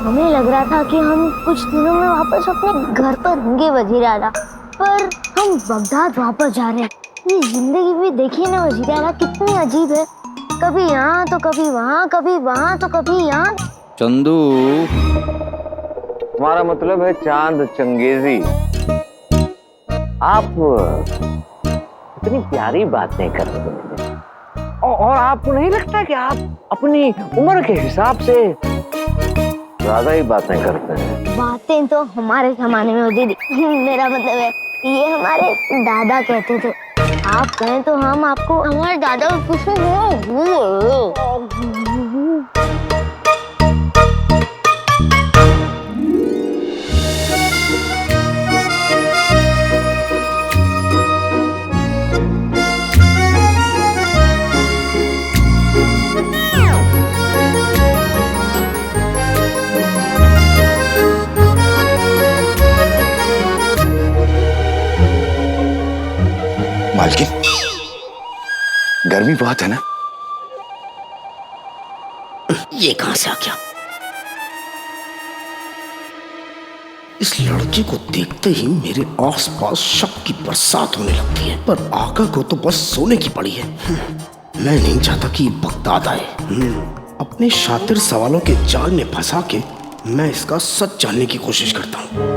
हमें लग रहा था कि हम कुछ दिनों में वापस अपने घर पर होंगे वजीर आला, पर हम बगदाद वापस जा रहे हैं। ये जिंदगी भी देखिए ना वजीर आला, कितनी अजीब है। कभी यहाँ तो कभी वहाँ, कभी वहाँ तो कभी यहाँ। चंदू, तुम्हारा मतलब है चांद चंगेजी। आप इतनी प्यारी बातें कर रहे हैं और आपको नहीं लगता कि आप अपनी उम्र के हिसाब से ज्यादा ही बातें करते हैं? बातें तो हमारे जमाने में होती थी। मेरा मतलब है ये हमारे दादा कहते थे। आप कहें तो हम आपको हमारे दादा को मालकिन, गर्मी बहुत है ना? ये कहां से आ गया? इस लड़के को देखते ही मेरे आसपास शक की बरसात होने लगती है, पर आका को तो बस सोने की पड़ी है। मैं नहीं चाहता कि बगदाद आए। अपने शातिर सवालों के जाल में फंसा के मैं इसका सच जानने की कोशिश करता हूँ।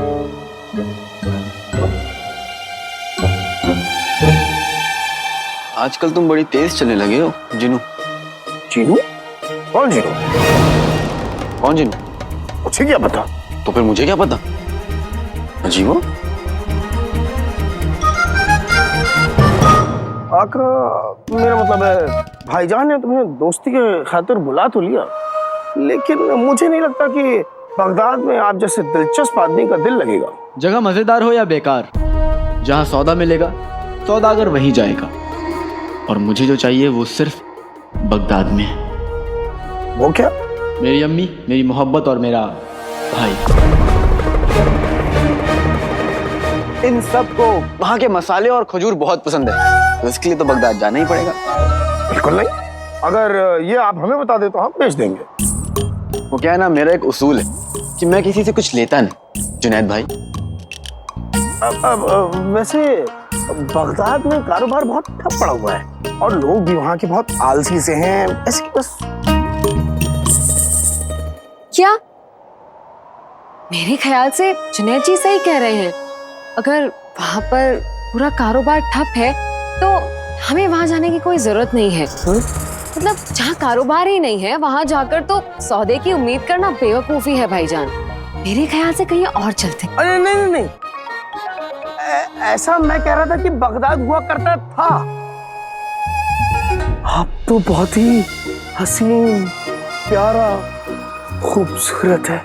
आजकल तुम बड़ी तेज चलने लगे हो जिनू। जीनू? कौन जीनू? कौन जिनू? मुझे क्या पता? तो फिर मुझे क्या पता? अजीब हो। आका, मेरा मतलब है भाईजान ने तुम्हें दोस्ती के खातिर बुला तो लिया, लेकिन मुझे नहीं लगता कि बगदाद में आप जैसे दिलचस्प आदमी का दिल लगेगा। जगह मजेदार हो या बेकार, जहाँ सौदा मिलेगा सौदागर वहीं जाएगा, और मुझे जो चाहिए वो सिर्फ बगदाद में है। वो क्या? मेरी अम्मी, मेरी मोहब्बत और मेरा भाई। इन सब को वहाँ के मसाले और खजूर बहुत पसंद है, तो इसके लिए तो बगदाद जाना ही पड़ेगा। बिल्कुल नहीं, अगर ये आप हमें बता दे तो हम भेज देंगे। वो क्या है ना, मेरा एक उसूल है कि मैं किसी से कुछ लेता नहीं, जुनैद भाई। वैसे बगदाद में कारोबार बहुत ठप पड़ा हुआ है और लोग भी वहाँ के बहुत आलसी से हैं, ऐसे कि बस। क्या? मेरे ख्याल से जुनैद जी सही कह रहे हैं। अगर वहाँ पर पूरा कारोबार ठप है तो हमें वहाँ जाने की कोई जरूरत नहीं है। मतलब जहाँ कारोबार ही नहीं है वहाँ जाकर तो सौदे की उम्मीद करना बेवकूफी है भाईजान। मेरे ख्याल से कहीं और चलते। अरे नहीं नहीं नहीं, ऐसा मैं कह रहा था कि बगदाद हुआ करता था। आप तो बहुत ही हसीन, प्यारा, खूबसूरत है।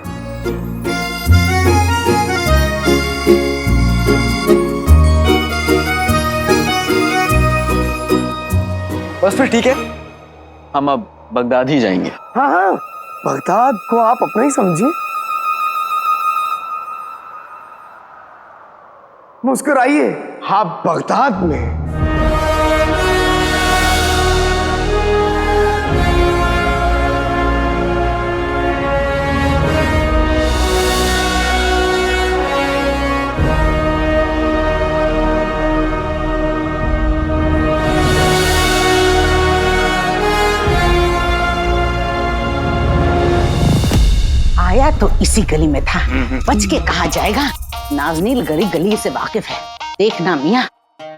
बस फिर ठीक है, हम अब बगदाद ही जाएंगे। हाँ हाँ, बगदाद को आप अपना ही समझिए। मुस्कुराइए, आप बगदाद में। आया तो इसी गली में था, बच के कहा जाएगा। नाज़नील गली गली से वाकिफ है। देखना मियाँ,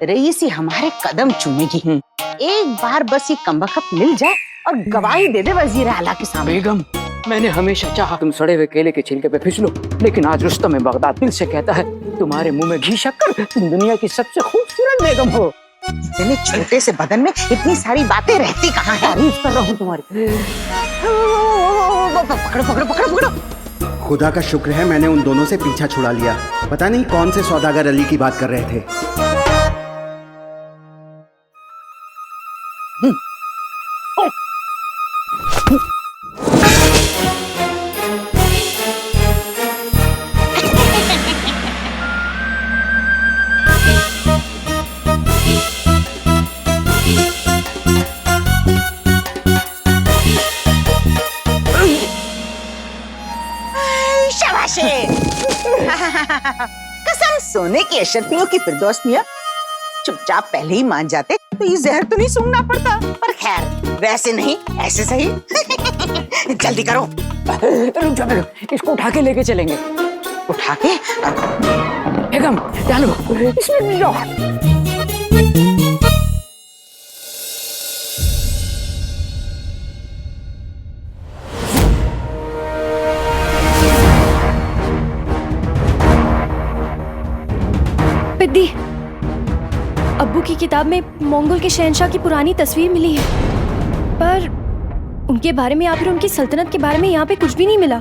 रईसी हमारे कदम चूमेगी। एक बार बस ये कमबख्त मिल जाए और गवाही दे दे वजीर आला के सामने। बेगम, मैंने हमेशा चाहा तुम सड़े हुए केले के छिलके पे फिसलो, लेकिन आज रुस्तम में बगदाद दिल से कहता है तुम्हारे मुंह में घी शक्कर, तुम दुनिया की सबसे खूबसूरत बेगम हो। इतने छोटे से बदन में इतनी सारी बातें रहती कहाँ है? तारीफ कर रहा हूँ तुम्हारी। पकड़ो पकड़ो पकड़ो पकड़ो। खुदा का शुक्र है मैंने उन दोनों से पीछा छुड़ा लिया। पता नहीं कौन से सौदागर अली की बात कर रहे थे। कसम सोने की अशरफियों की फिरदौस मियां, चुपचाप पहले ही मान जाते तो ये जहर तो नहीं सूंघना पड़ता। पर खैर, वैसे नहीं ऐसे सही। जल्दी करो। रुक जाओ बेगम, इसको उठा के लेके चलेंगे। उठा के बेगम डालो इसमें जाओ। पिद्दी, अब्बू की किताब में मंगोल के शहंशाह की पुरानी तस्वीर मिली है, पर उनके बारे में या फिर उनकी सल्तनत के बारे में यहाँ पे कुछ भी नहीं मिला।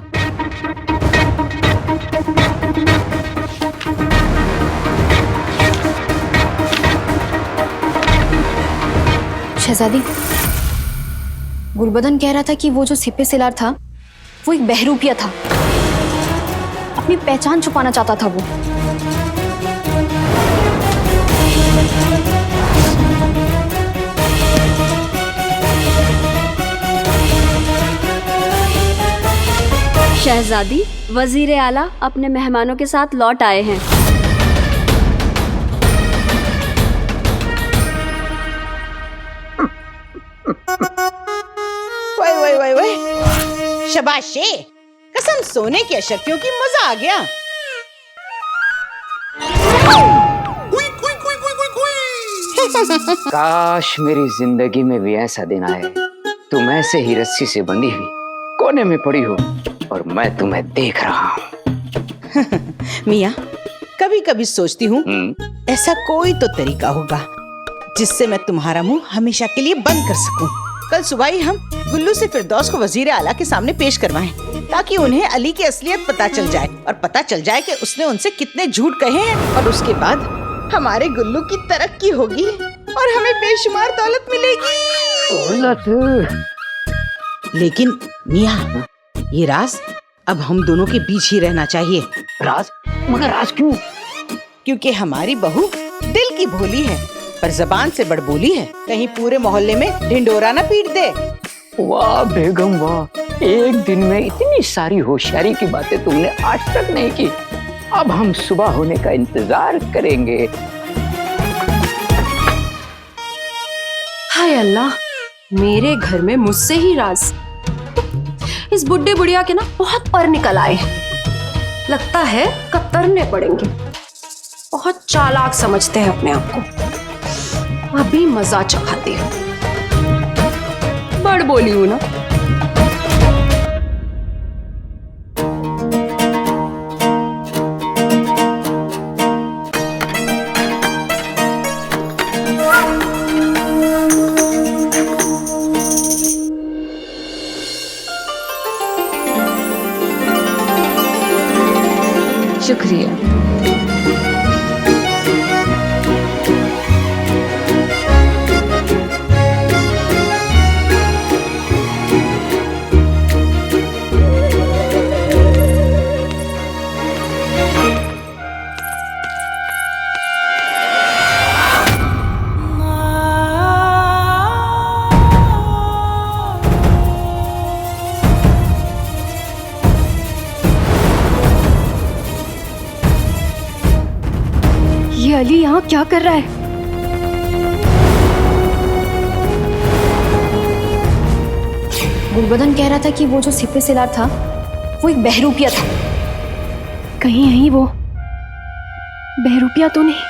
शहजादी, गुलबदन कह रहा था कि वो जो सिपे सिलार था वो एक बहरूपिया था, अपनी पहचान छुपाना चाहता था वो। शहजादी, वजीर आला अपने मेहमानों के साथ लौट आए हैं। वही शाबाशी, कसम सोने की अशरफियों की, मजा आ गया। काश मेरी जिंदगी में भी ऐसा दिन आए, तुम ऐसे ही रस्सी से बंधी हुई कोने में पड़ी हो और मैं तुम्हें देख रहा हूँ। मियाँ, कभी कभी सोचती हूँ ऐसा कोई तो तरीका होगा जिससे मैं तुम्हारा मुंह हमेशा के लिए बंद कर सकूं। कल सुबह ही हम गुल्लू से फिरदौस को वजीर आला के सामने पेश करवाएं, ताकि उन्हें अली की असलियत पता चल जाए और पता चल जाए कि उसने उनसे कितने झूठ कहे हैं, और उसके बाद हमारे गुल्लू की तरक्की होगी और हमें बेशुमार दौलत मिलेगी। लेकिन मियाँ, ये राज अब हम दोनों के बीच ही रहना चाहिए। राज? मगर राज क्यों? क्योंकि हमारी बहू दिल की भोली है पर जबान से बड़बोली है, कहीं पूरे मोहल्ले में ढिंडोरा ना पीट दे। वाह बेगम वाह, एक दिन में इतनी सारी होशियारी की बातें तुमने आज तक नहीं की। अब हम सुबह होने का इंतजार करेंगे। हाय अल्लाह, मेरे घर में मुझसे ही राज। इस बुड्ढे बुढ़िया के ना बहुत पर निकल आए हैं, लगता है कतरने पड़ेंगे। बहुत चालाक समझते हैं अपने आप को, अभी मजा चखाते हैं। बड़ बोली हूं ना। शुक्रिया। ये अली यहाँ क्या कर रहा है? गुलबदन कह रहा था कि वो जो सिपे सिलार था वो एक बहरूपिया था, कहीं यही वो बहरूपिया तो नहीं?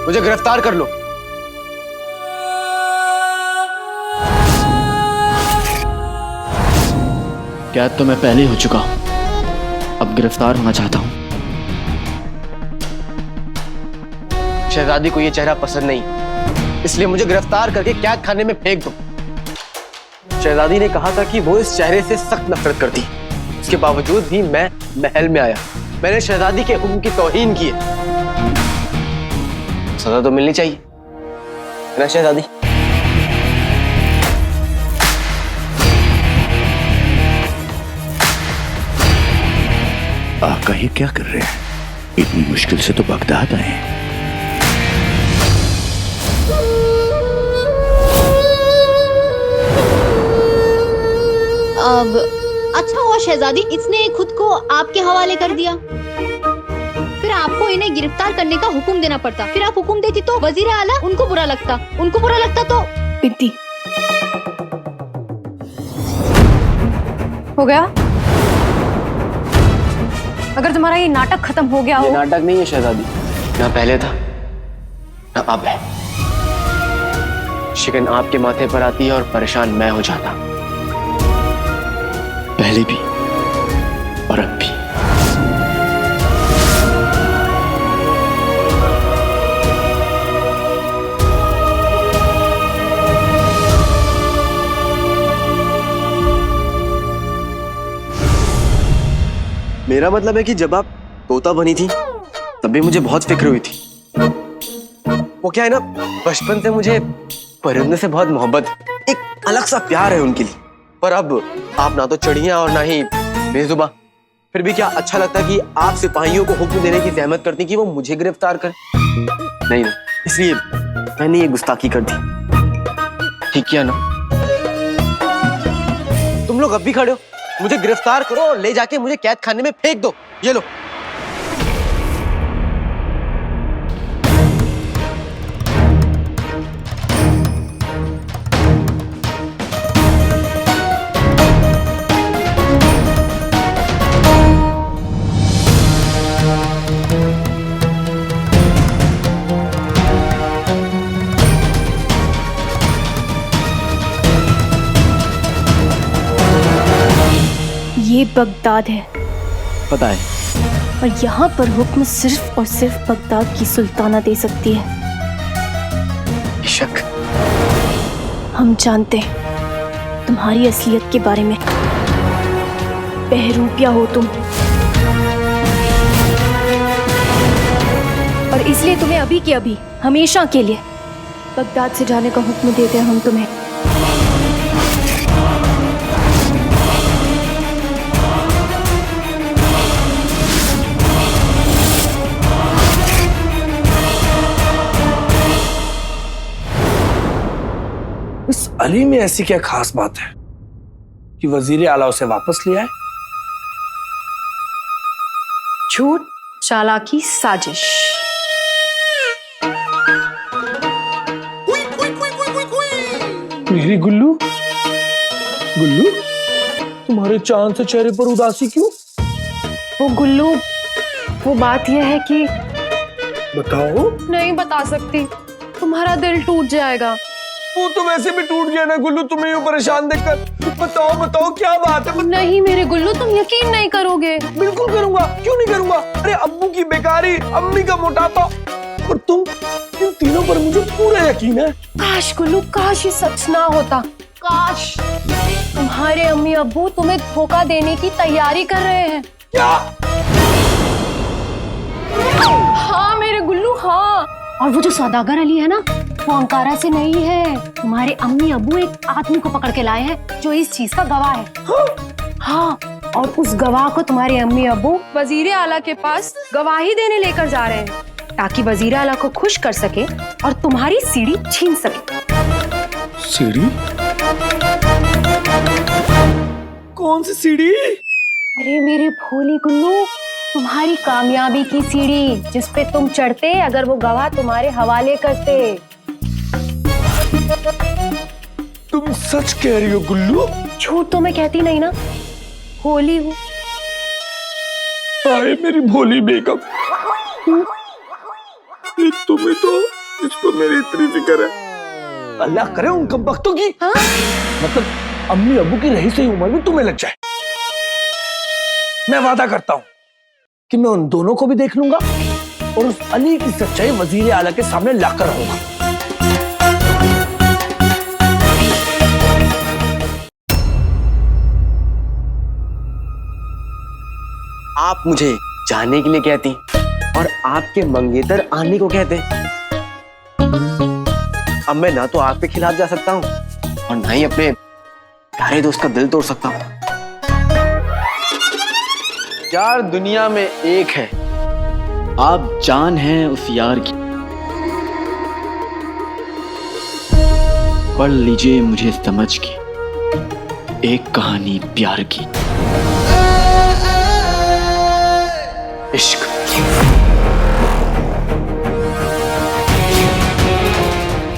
मुझे गिरफ्तार कर लो। कैद तो मैं पहले ही हो चुका हूं, अब गिरफ्तार होना चाहता हूं। शहजादी को ये चेहरा पसंद नहीं, इसलिए मुझे गिरफ्तार करके कैद खाने में फेंक दो। शहजादी ने कहा था कि वो इस चेहरे से सख्त नफरत करती, इसके बावजूद भी मैं महल में आया। मैंने शहजादी के हुक्म की तौहीन की है, सजा तो मिलनी चाहिए, है ना शहजादी? आका ये क्या कर रहे हैं? इतनी मुश्किल से तो बगदाद आए हैं। अब अच्छा हुआ शहजादी, इसने खुद को आपके हवाले कर दिया। फिर आपको इन्हें गिरफ्तार करने का हुक्म देना पड़ता। फिर आप हुक्म देती तो वजीर आला उनको बुरा लगता, उनको बुरा लगता तो बिट्टी हो गया। अगर तुम्हारा ये नाटक खत्म हो गया हो। ये नाटक नहीं है शहजादी, ना पहले था ना अब है। शिकन आपके माथे पर आती है और परेशान मैं हो जाता, पहले भी और अब भी। मेरा मतलब है कि जब आप तोता बनी थी तब भी मुझे बहुत फिक्र हुई थी। वो क्या है ना, बचपन से मुझे परिंदों से बहुत मोहब्बत, एक अलग सा प्यार है उनके लिए। पर अब आप ना तो चिड़िया और ना ही बेजुबान, फिर भी क्या अच्छा लगता कि आप सिपाहियों को हुक्म देने की जहमत करती कि वो मुझे गिरफ्तार करें? नहीं, इसलिए मैंने ये गुस्ताखी कर दी। ठीक किया ना? तुम लोग अब भी खड़े हो, मुझे गिरफ्तार करो और ले जाके मुझे कैद खाने में फेंक दो। ये लो। ये बगदाद है, पता है, और यहाँ पर हुक्म सिर्फ और सिर्फ बगदाद की सुल्ताना दे सकती है। शक हम जानते हैं तुम्हारी असलियत के बारे में। बहरूपिया हो तुम, और इसलिए तुम्हें अभी के अभी हमेशा के लिए बगदाद से जाने का हुक्म देते हैं हम तुम्हें। इस अली में ऐसी क्या खास बात है कि वजीर आला उसे वापस ले आए? झूठ, चालाकी, साजिश। मेरी गुल्लू, गुल्लू तुम्हारे चांद से चेहरे पर उदासी क्यों? वो गुल्लू, वो बात यह है कि बताओ। नहीं बता सकती, तुम्हारा दिल टूट जाएगा। वो तो वैसे भी टूट गया ना गुल्लू, तुम्हें यूं परेशान देखकर। बताओ बताओ क्या बात है? नहीं मेरे गुल्लू, तुम यकीन नहीं करोगे। बिल्कुल करूंगा, क्यों नहीं करूंगा? अरे अब्बू की बेकारी, अम्मी का मोटापा और तुम, इन तीनों पर मुझे पूरा यकीन है। काश गुल्लू, काश ये सच ना होता। काश तुम्हारे अम्मी अब्बू तुम्हें धोखा देने की तैयारी कर रहे हैं। क्या? हाँ मेरे गुल्लू, हाँ। और वो जो सौदागर अली है ना, वो अंकारा से नहीं है। तुम्हारे अम्मी अब्बू एक आदमी को पकड़ के लाए हैं जो इस चीज का गवाह है। हाँ, और उस गवाह को तुम्हारे अम्मी अब्बू वजीर आला के पास गवाही देने लेकर जा रहे हैं, ताकि वजीर आला को खुश कर सके और तुम्हारी सीढ़ी छीन सके। सीढ़ी? कौन सी सीढ़ी? अरे मेरे भोली गुल्लू, तुम्हारी कामयाबी की सीढ़ी, जिस पे तुम चढ़ते अगर वो गवाह तुम्हारे हवाले करते। तुम सच कह रही हो गुल्लू? झूठ तो मैं कहती नहीं ना, भोली हूँ। हाय मेरी भोली बेगम, तुम्हें तो तुझको मेरी इतनी फिक्र है। अल्लाह करे उन कमबख्तों की मतलब अम्मी अब्बू की रही सही उम्र भी तुम्हें लग जाए। मैं वादा करता हूं कि मैं उन दोनों को भी देख लूंगा और उस अली की सच्चाई वजीर आला के सामने लाकर रहूंगा। आप मुझे जाने के लिए कहती और आपके मंगेतर आने को कहते। अब मैं ना तो आपके खिलाफ जा सकता हूं और ना ही अपने प्यारे दोस्त का दिल तोड़ सकता हूं। यार दुनिया में एक है, आप जान हैं उस यार की। पढ़ लीजिए मुझे समझ के एक कहानी प्यार की। इश्क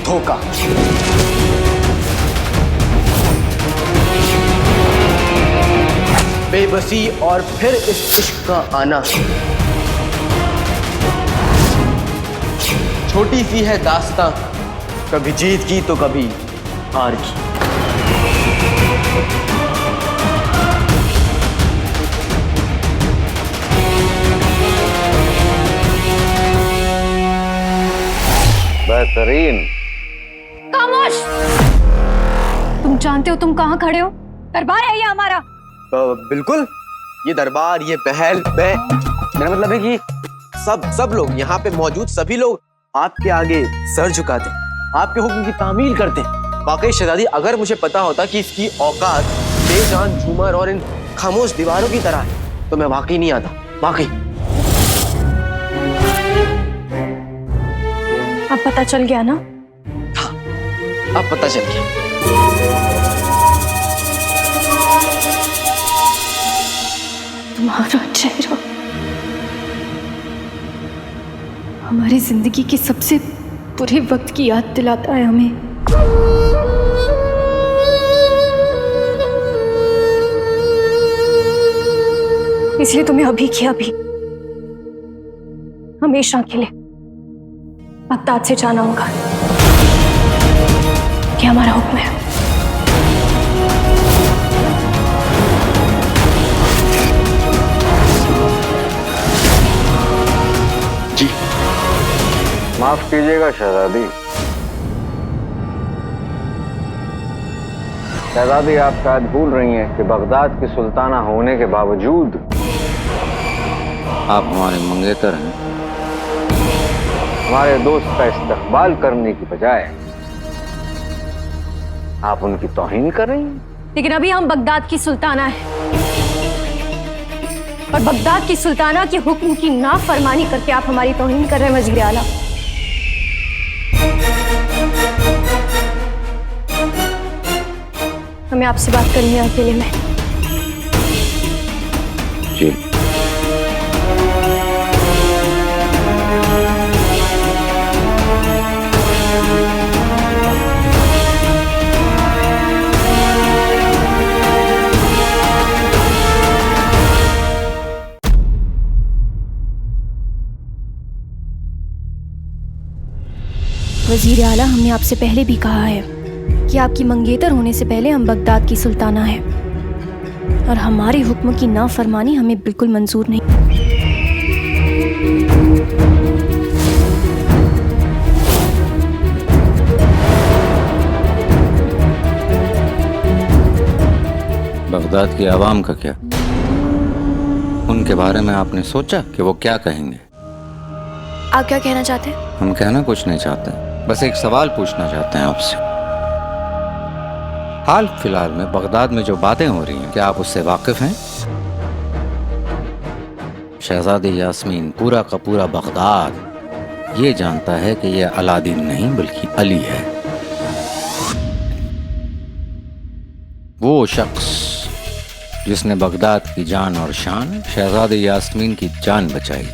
धोखा बेबसी और फिर इस इश्क का आना। छोटी सी है दास्तां, कभी जीत की तो कभी हार की। बेहतरीन। खामोश! तुम जानते हो तुम कहाँ खड़े हो? दरबार है ये हमारा। बिल्कुल, ये दरबार, ये महल, मेरा मतलब है कि सब लोग यहाँ पे मौजूद सभी लोग आपके आगे सर झुकाते, आपके हुक्म की तामील करते। वाकई शहजादी, अगर मुझे पता होता कि इसकी औकात बेजान झूमर और इन खामोश दीवारों की तरह है तो मैं वाकई नहीं आता। वाकई अब पता चल गया ना? हाँ, अब पता चल गया। तुम्हारा चेहरा हमारी जिंदगी के सबसे बुरे वक्त की याद दिलाता है हमें। इसलिए तुम्हें अभी के अभी हमेशा के लिए बगदाद से जाना होगा। क्या हमारा हुक्म है? जी माफ कीजिएगा शहजादी। शहजादी, आप शायद भूल रही हैं कि बगदाद की सुल्ताना होने के बावजूद आप हमारे मंगेतर हैं। हमारे दोस्त का इस्तकबाल करने की बजाय आप उनकी तौहीन कर रही हैं। लेकिन अभी हम बगदाद की सुल्ताना हैं और बगदाद की सुल्ताना के हुक्म की नाफरमानी करके आप हमारी तौहीन कर रहे हैं वज़ीर आला। हमें आपसे बात करनी है अकेले में। जी। वज़ीर आला, हमने आपसे पहले भी कहा है कि आपकी मंगेतर होने से पहले हम बगदाद की सुल्ताना हैं और हमारे हुक्म की नाफरमानी हमें बिल्कुल मंजूर नहीं। बगदाद की आवाम का क्या? उनके बारे में आपने सोचा कि वो क्या कहेंगे? आप क्या कहना चाहते हैं? हम कहना कुछ नहीं चाहते, बस एक सवाल पूछना चाहते हैं आपसे। हाल फिलहाल में बगदाद में जो बातें हो रही हैं, क्या आप उससे वाकिफ हैं? शहजादी यास्मीन, पूरा का पूरा बगदाद ये जानता है कि ये अलादीन नहीं बल्कि अली है, वो शख्स जिसने बगदाद की जान और शान शहजादी यास्मीन की जान बचाई।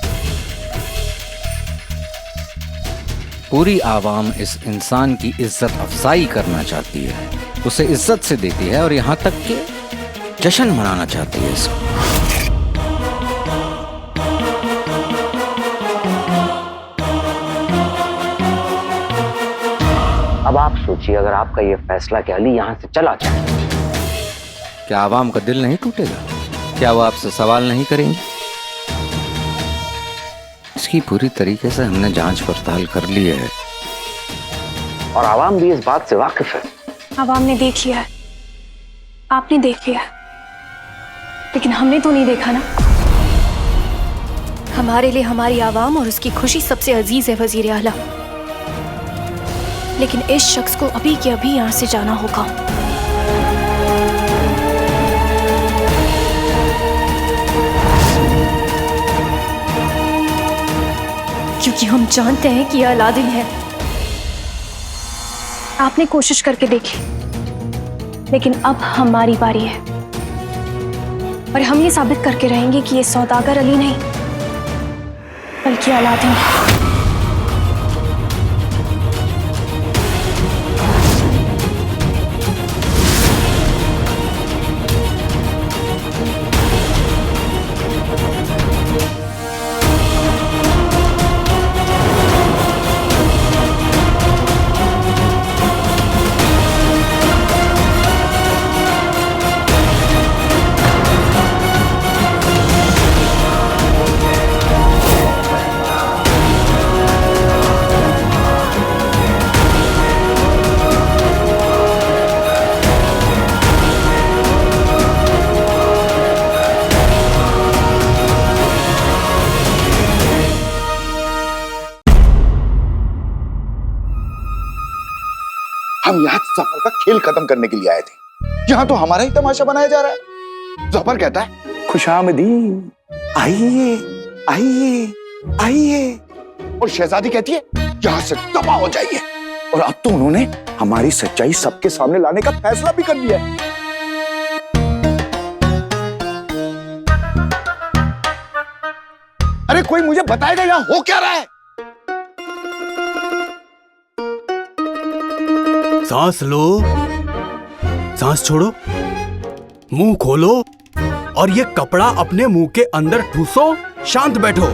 पूरी आवाम इस इंसान की इज्जत अफजाई करना चाहती है, उसे इज्जत से देती है और यहाँ तक कि जश्न मनाना चाहती है इसको। अब आप सोचिए, अगर आपका ये फैसला कि अली यहाँ से चला जाए, क्या आवाम का दिल नहीं टूटेगा? क्या वो आपसे सवाल नहीं करेंगे? इसकी पूरी तरीके से हमने जांच पड़ताल कर ली है और आवाम भी इस बात से वाकिफ है। आवाम ने देख लिया है, आपने देख लिया है, लेकिन हमने तो नहीं देखा ना। हमारे लिए हमारी आवाम और उसकी खुशी सबसे अजीज है वजीर आला, लेकिन इस शख्स को अभी के अभी यहाँ से जाना होगा। क्योंकि हम जानते हैं कि यह अलादीन है। आपने कोशिश करके देखी, लेकिन अब हमारी बारी है और हम ये साबित करके रहेंगे कि ये सौदागर अली नहीं बल्कि अलादीन है। हम यहाँ जफर का खेल खत्म करने के लिए आए थे, यहाँ तो हमारा ही तमाशा बनाया जा रहा है। जफर कहता है खुशामदीद, आइए आइए आइए, और शहजादी कहती है यहाँ से तबाह हो जाइए। और अब तो उन्होंने हमारी सच्चाई सबके सामने लाने का फैसला भी कर लिया है। अरे कोई मुझे बताएगा यहाँ हो क्या रहा है? सांस लो, सांस छोड़ो, मुंह खोलो और ये कपड़ा अपने मुंह के अंदर ठूसो, शांत बैठो।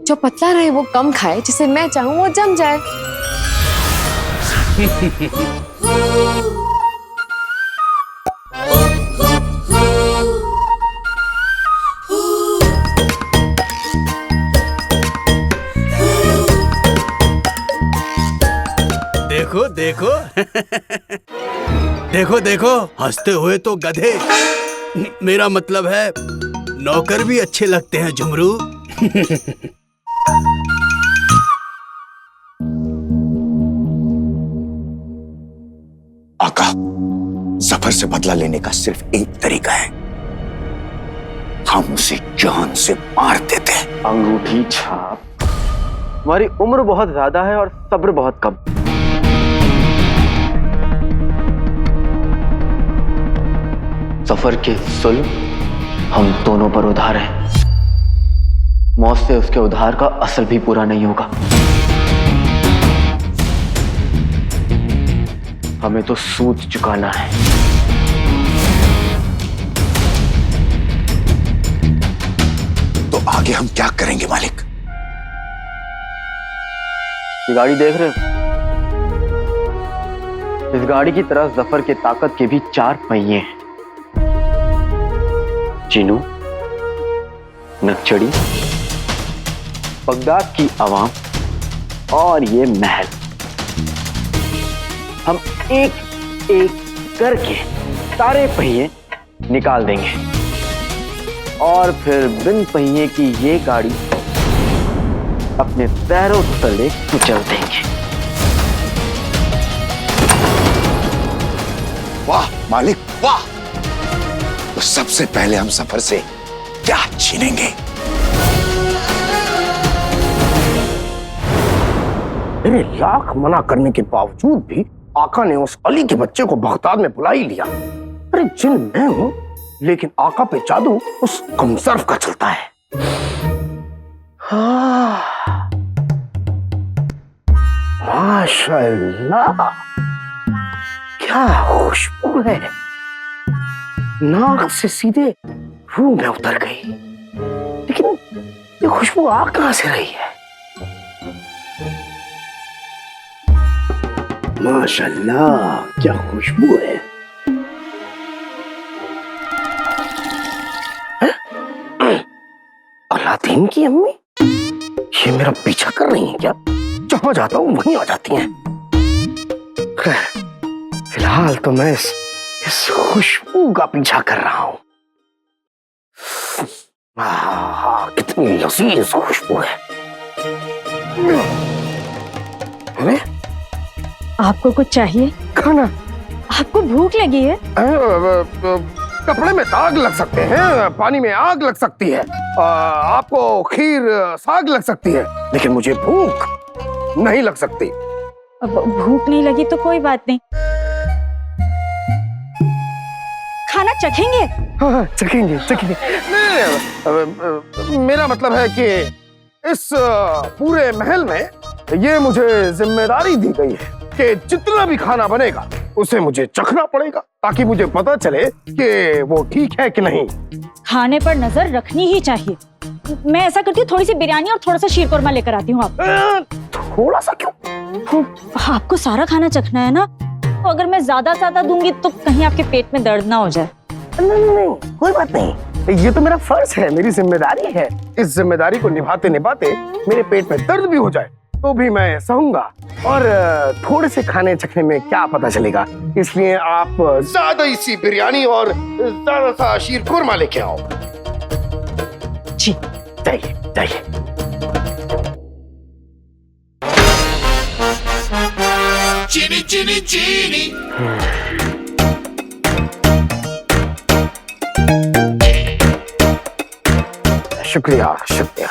जो पतला रहे वो कम खाए, जिसे मैं चाहूं वो जम जाए। देखो देखो देखो देखो, हंसते हुए तो गधे, मेरा मतलब है नौकर भी अच्छे लगते हैं झुमरू। आका, जफर से बदला लेने का सिर्फ एक तरीका है, हम उसे जान से मार देते हैं। अंगूठी छाप, हमारी उम्र बहुत ज्यादा है और सब्र बहुत कम। सफर के सुल्ह हम दोनों पर उधार है। मौत से उसके उधार का असल भी पूरा नहीं होगा। हमें तो सूद चुकाना है। तो आगे हम क्या करेंगे मालिक? ये गाड़ी देख रहे हो? इस गाड़ी की तरह जफर के ताकत के भी 4 पहिए हैं। चीनू, नक्चड़ी, बगदाद की आवाम और ये महल, हम एक एक करके सारे पहिए निकाल देंगे और फिर बिन पहिए की ये गाड़ी अपने पैरों तले कुचल देंगे। वाह मालिक वाह! तो सबसे पहले हम सफर से क्या छीनेंगे? मेरे लाख मना करने के बावजूद भी आका ने उस अली के बच्चे को बगदाद में बुला ही लिया। अरे जिन मैं हूं, लेकिन आका पे जादू उस कमसर्फ का चलता है। हाँ, माशाअल्लाह, क्या खुशबू है, नाक से सीधे रूह में उतर गई। लेकिन ये खुशबू आ कहां से रही है? माशाल्लाह क्या खुशबू है। अलादीन की अम्मी, ये मेरा पीछा कर रही हैं क्या? जहां जाता हूं वहीं आ जाती हैं। खैर, फिलहाल तो मैं इस खुशबू का पीछा कर रहा हूं। कितनी लजीज खुशबू है। अरे, आपको कुछ चाहिए? खाना। आपको भूख लगी है? कपड़े में दाग लग सकते हैं, पानी में आग लग सकती है, आपको खीर साग लग सकती है, लेकिन मुझे भूख नहीं लग सकती। अब भूख नहीं लगी तो कोई बात नहीं, खाना चखेंगे? हाँ, चखेंगे चखेंगे। मेरा मतलब है कि इस पूरे महल में ये मुझे जिम्मेदारी दी गई है कि जितना भी खाना बनेगा उसे मुझे चखना पड़ेगा, ताकि मुझे पता चले कि वो ठीक है कि नहीं। खाने पर नजर रखनी ही चाहिए। मैं ऐसा करती हूँ, थोड़ी सी बिरयानी और थोड़ा सा शीरकुरमा लेकर आती हूँ। आप थोड़ा सा क्यों? आपको सारा खाना चखना है ना, तो अगर मैं ज्यादा दूंगी तो कहीं आपके पेट में दर्द ना हो जाए। नहीं, कोई बात नहीं, ये तो मेरा फर्ज है, मेरी जिम्मेदारी है। इस जिम्मेदारी को निभाते निभाते मेरे पेट में दर्द भी हो जाए तो भी मैं सहूंगा, और थोड़े से खाने चखने में क्या पता चलेगा। इसलिए आप ज्यादा सी बिरयानी और ज्यादा सा शीरकुरमा लेके आओ। जी, जाइए जाइए। चीनी चीनी चीनी। शुक्रिया शुक्रिया।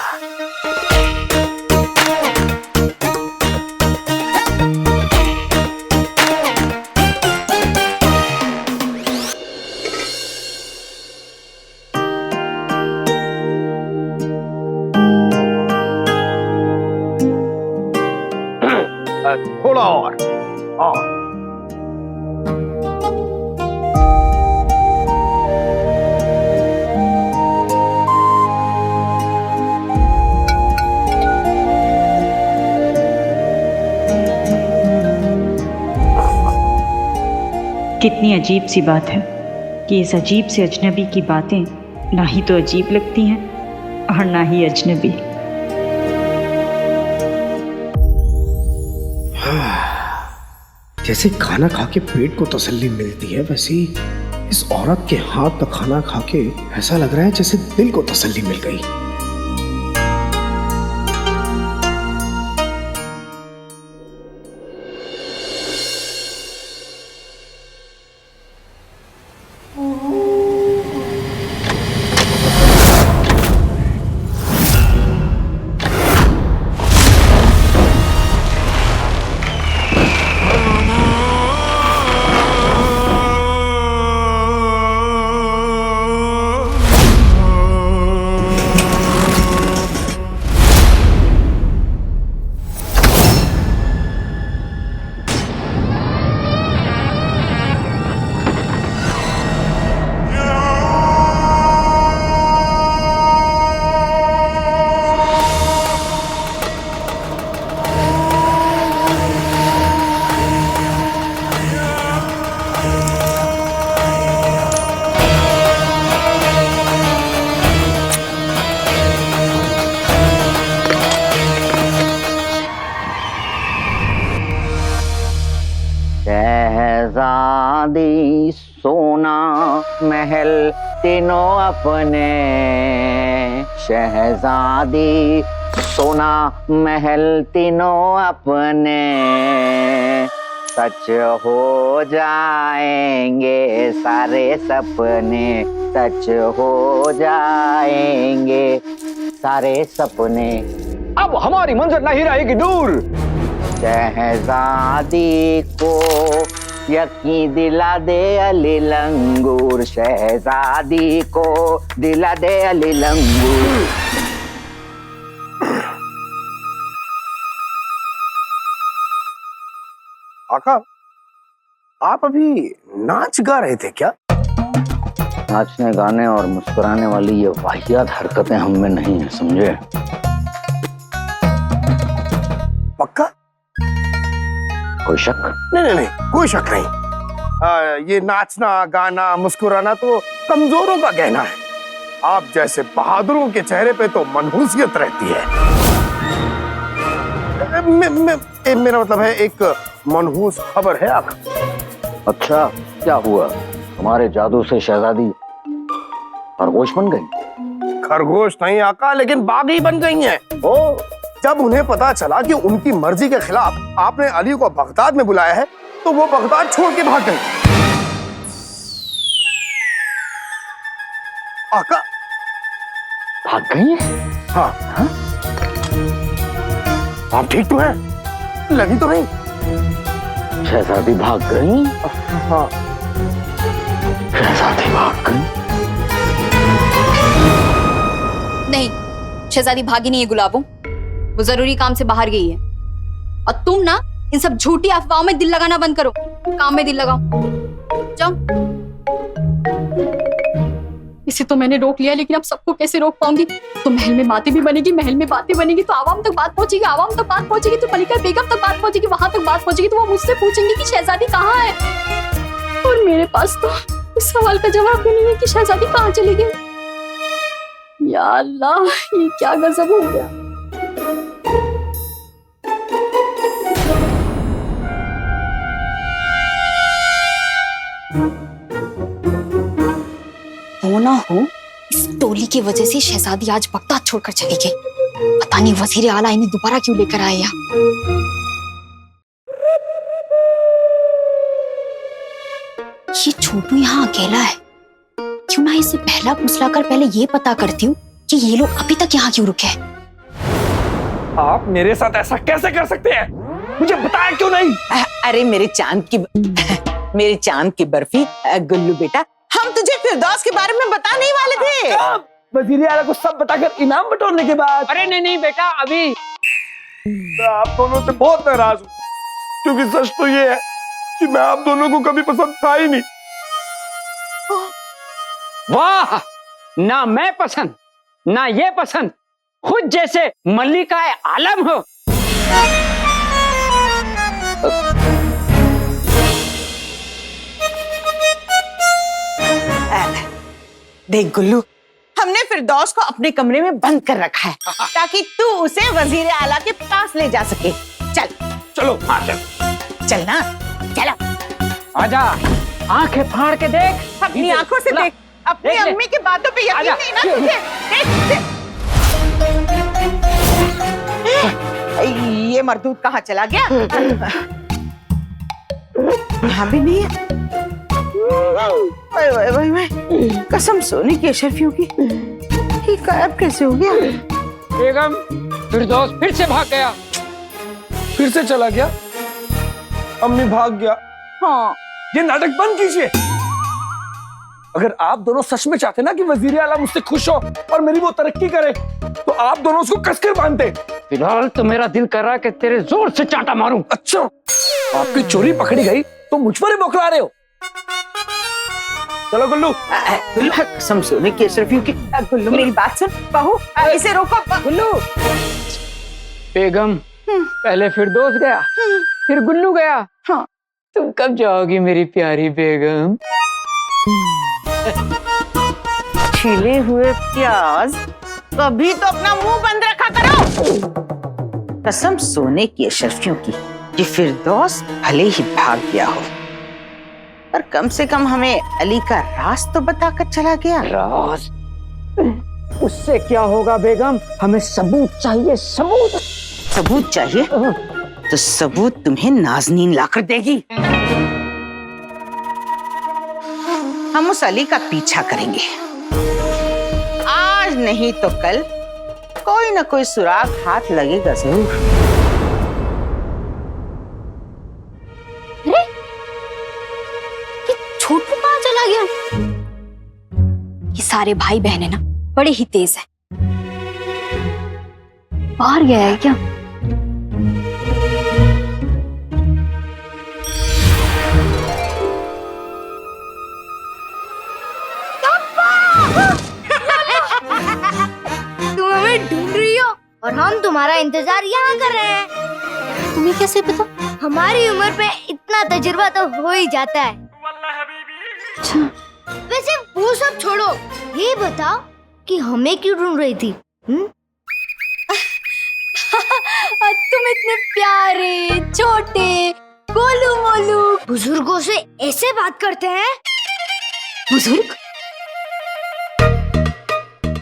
थोड़ा और। कितनी अजीब सी बात है कि इस अजीब से अजनबी की बातें ना ही तो अजीब लगती हैं और ना ही अजनबी। जैसे खाना खा के पेट को तसल्ली मिलती है, वैसे ही इस औरत के हाथ का खाना खा के ऐसा लग रहा है जैसे दिल को तसल्ली मिल गई। शहजादी सोना महल तीनों अपने, शहजादी सोना महल तीनों अपने, सच हो जाएंगे सारे सपने, सच हो जाएंगे सारे सपने। अब हमारी मंजिल नहीं रहेगी दूर। शहजादी को यकीन दिला दे अली लंगूर, शहजादी को दिला दे अली लंगूर। आका, आप अभी नाच गा रहे थे क्या? नाचने गाने और मुस्कुराने वाली ये वाहियात हरकतें हम में नहीं है, समझे? पक्का? कोई शक? नहीं नहीं नहीं, कोई शक नहीं। ये नाचना गाना मुस्कुराना तो कमजोरों का गहना है। आप जैसे बहादुरों के चेहरे पे तो मनहूसियत रहती है। मेरा मतलब है एक मनहूस खबर है आका। अच्छा, क्या हुआ? तुम्हारे जादू से शहजादी खरगोश बन गई? खरगोश नहीं आका, लेकिन बागी बन गई हैं। ओ, जब उन्हें पता चला कि उनकी मर्जी के खिलाफ आपने अली को बगदाद में बुलाया है, तो वो बगदाद छोड़ के भाग गई। आका भाग गई? हाँ हाँ। आप ठीक तो हैं? लगी तो नहीं? शहजादी भाग गई? हाँ, शहजादी भाग गई? नहीं, शहजादी भागी नहीं है गुलाबों, वो जरूरी काम से बाहर गई है। और तुम ना इन सब झूठी अफवाहों में दिल लगाना बंद करो, काम में दिल लगाओ। जाओ। इसे तो मैंने रोक लिया, लेकिन अब सबको कैसे रोक पाऊंगी? तो महल में बातें भी बनेगी, महल में बातें बनेगी तो आवाम तक बात पहुंचेगी, आवाम तक बात पहुंचेगी तो मलिका बेगम तक बात पहुंचेगी, वहां तक बात पहुंचेगी तो वो मुझसे पूछेंगे कि शहजादी कहाँ है। और मेरे पास तो इस सवाल का जवाब भी नहीं है कि शहजादी कहाँ चली गई। या अल्लाह, ये क्या गजब हो गया। हो ना हो, इस टोली की वजह से शहजादी आज बगदाद छोड़कर चली गई। पता नहीं वजीर आला इन्हें दोबारा क्यों लेकर आए यहाँ। ये छोटू यहाँ अकेला है, क्यों ना इसे पहला फुसलाकर पहले ये पता करती हूँ कि ये लोग अभी तक यहाँ क्यों रुके हैं। आप मेरे साथ ऐसा कैसे कर सकते हैं? मुझे बताया क्यों नहीं? अरे मेरे चांद की बर्फी गुल्लू बेटा, हम तुझे फिरदौस के बारे में बताने ही वाले थे। वजीर आला को सब बताकर इनाम बटोरने के बाद। अरे नहीं नहीं बेटा, अभी मैं आप दोनों से बहुत नाराज हूँ, क्योंकि सच तो ये है कि मैं आप दोनों को कभी पसंद था ही नहीं। वाह, ना मैं पसंद ना ये पसंद, खुद जैसे मल्लिका आलम हो। देख गुल्लू, हमने फिरदौस को अपने कमरे में बंद कर रखा है ताकि तू उसे वजीर आला के पास ले जा सके। चल चलो। हाँ चल। चल ना, चलो। आजा, आंखें फाड़ के देख, अपनी आंखों से देख, अपनी अम्मी की बातों पे यकीन नहीं ना तुझे? देख। ये मरदूद कहाँ चला गया? यहाँ भी नहीं है। कसम सोने की अशरफियों की, ये गायब कैसे हो गया? बेगम, फिरदौस फिर से भाग गया। फिर से चला गया? अम्मी भाग गया? हाँ। ये नाटक बंद कीजिए। अगर आप दोनों सच में चाहते ना कि वजीर आला मुझसे खुश हो और मेरी वो तरक्की करे, तो आप दोनों उसको कसकर बांधते। फिलहाल तो मेरा दिल कर रहा है कि तेरे जोर से चांटा मारूं। अच्छा, आपकी चोरी पकड़ी गई तो मुझ पर ही बौखला रहे हो? चलो गुल्लू। कसम सोने की अशरफियों की। गुल्लू मेरी बात सुन, बहू इसे रोको। गुल्लू। बेगम, पहले फिरदौस गया, फिर गुल्लू गया। हाँ। तुम कब जाओगी मेरी प्यारी बेगम? छिले हुए प्याज, कभी तो अपना मुंह बंद रखा करो। कसम सोने की अशरफियों की, ये फिरदौस भले ही भाग गया हो, पर कम से कम हमें अली का राज तो बताकर चला गया। राज? उससे क्या होगा बेगम? हमें सबूत चाहिए, सबूत। सबूत चाहिए? तो सबूत तुम्हें नाज़नीन लाकर देगी। हम उस अली का पीछा करेंगे, आज नहीं तो कल कोई ना कोई सुराग हाथ लगेगा जरूर। छोटू कहाँ चला गया? ये सारे भाई बहन है ना, बड़े ही तेज है। बाहर गया है क्या? तुम हमें ढूंढ रही हो और हम तुम्हारा इंतजार यहाँ कर रहे हैं। तुम्हें कैसे पता? हमारी उम्र पे इतना तजुर्बा तो हो ही जाता है। अच्छा, वैसे वो सब छोड़ो, ये बताओ कि हमें क्यों ढूंढ रही थी? तुम इतने प्यारे, छोटे, गोलू मोलू बुजुर्गों से ऐसे बात करते हैं? बुजुर्ग?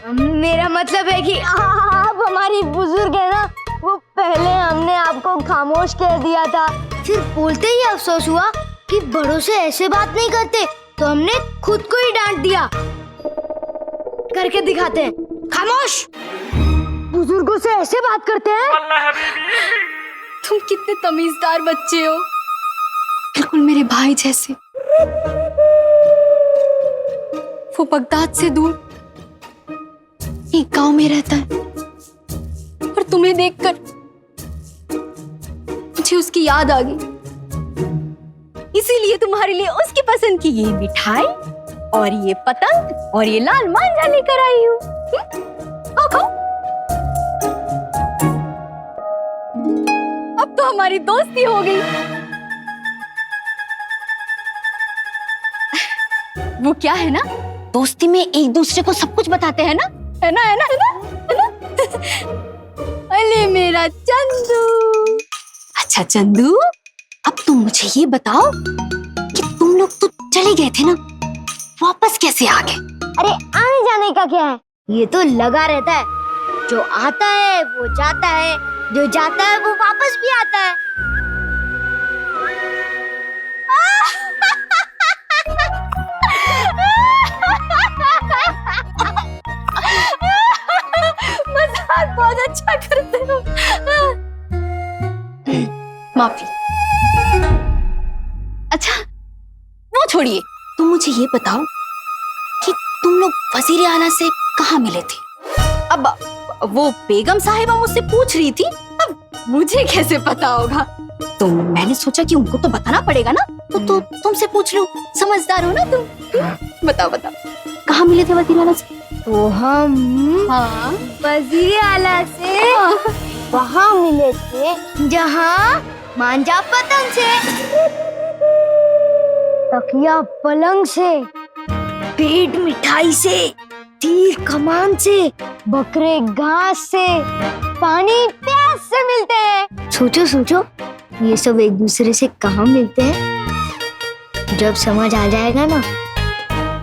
मेरा मतलब है कि आप हमारी बुजुर्ग है ना। वो पहले हमने आपको खामोश कर दिया था, फिर बोलते ही अफसोस हुआ कि बड़ों से ऐसे बात नहीं करते, तो हमने खुद को ही डांट दिया। करके दिखाते हैं, खामोश। बुजुर्गों से ऐसे बात करते हैं? तुम कितने तमीजदार बच्चे हो, बिल्कुल मेरे भाई जैसे। वो बगदाद से दूर एक गांव में रहता है, और तुम्हें देखकर मुझे उसकी याद आ गई। इसीलिए तुम्हारे लिए उसकी पसंद की ये मिठाई और ये पतंग और ये लाल मांझा लेकर आई हूँ। खाओ खाओ। अब तो हमारी दोस्ती हो गई। वो क्या है ना, दोस्ती में एक दूसरे को सब कुछ बताते हैं ना, है ना, है ना, है ना, है ना? अरे मेरा चंदू। अच्छा चंदू, अब तुम मुझे ये बताओ कि तुम लोग तो चले गए थे ना, वापस कैसे आ गए? अरे आने जाने का क्या है, ये तो लगा रहता है। जो आता है वो जाता है, जो जाता है वो वापस भी आता है। मजाक बहुत अच्छा करते हो। माफी। अच्छा वो छोड़िए, तुम मुझे ये बताओ कि तुम लोग वजीर आला से कहाँ मिले थे? अब वो बेगम साहिबा मुझसे पूछ रही थी, अब मुझे कैसे पता होगा? तो मैंने सोचा कि उनको तो बताना पड़ेगा ना, तो तुमसे पूछ लो, समझदार हो ना तुम। बताओ बताओ, कहाँ मिले थे वजीर आला से? तो हम वजीर आला से वहाँ मिले थे जहाँ मांझा पतंग से, तकिया पलंग से, पेट मिठाई से, तीर कमान से, बकरे घास से, पानी प्यास से मिलते हैं। सोचो सोचो, ये सब एक दूसरे से कहाँ मिलते हैं? जब समझ आ जाएगा ना,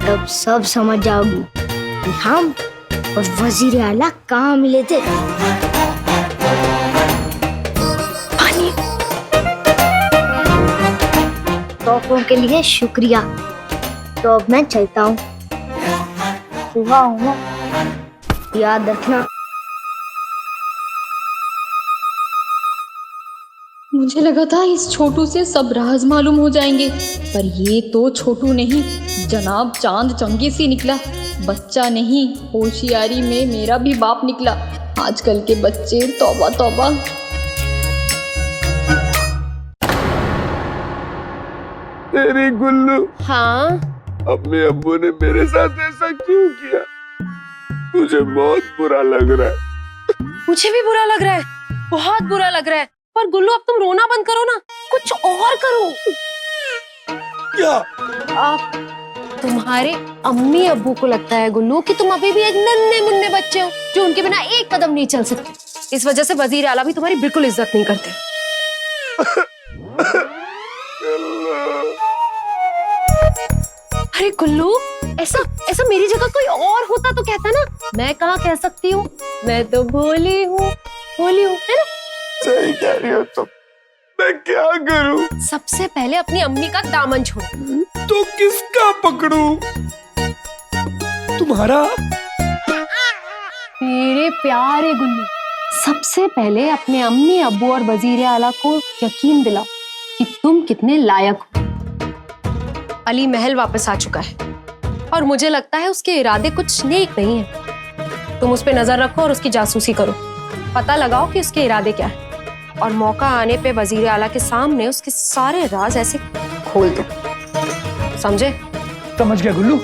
तब सब समझ जाओगी कि हम और वजीर आला कहाँ मिले थे। पानी। तोहफों के लिए शुक्रिया। तो अब मैं चलता हूँ, सुबह हूँ ना, याद रखना। मुझे लगा था इस छोटू से सब राज मालूम हो जाएंगे, पर ये तो छोटू नहीं, जनाब चांद चंगे से निकला। बच्चा नहीं, होशियारी में मेरा भी बाप निकला। आजकल के बच्चे, तौबा तौबा। तेरी गुल्लू। हाँ? अपने अब्बू ने मेरे साथ ऐसा क्यों किया? मुझे बहुत बुरा लग रहा है। मुझे भी बुरा लग रहा है, बहुत बुरा लग रहा है। पर गुल्लू अब तुम रोना बंद करो ना, कुछ और करो। क्या? आप तुम्हारे अम्मी अब्बू को लगता है गुल्लू कि तुम अभी भी एक नन्हे मुन्ने बच्चे हो जो उनके बिना एक कदम नहीं चल सकते। इस वजह से वजीर आला भी तुम्हारी बिल्कुल इज्जत नहीं करते। अरे गुल्लू, ऐसा मेरी जगह कोई और होता तो कहता ना, मैं कहाँ कह सकती हूँ, मैं तो भोली हूँ, है ना? सही कह रही हो तुम, मैं क्या करूँ? सबसे पहले अपनी अम्मी का दामन छोड़ो। तो किसका पकड़ूं? तुम्हारा? मेरे प्यारे गुल्लू, सबसे पहले अपने अम्मी अब्बू और वजीर आला को यकीन दिलाओ कि तुम कितने लायक हो। अली महल वापस आ चुका है और मुझे लगता है उसके इरादे कुछ नेक नहीं है। तुम उस पे नजर रखो और उसकी जासूसी करो, पता लगाओ कि उसके इरादे क्या है, और मौका आने पे वजीर आला के सामने उसके सारे राज ऐसे खोल दो। समझे? समझ गया गुल्लू।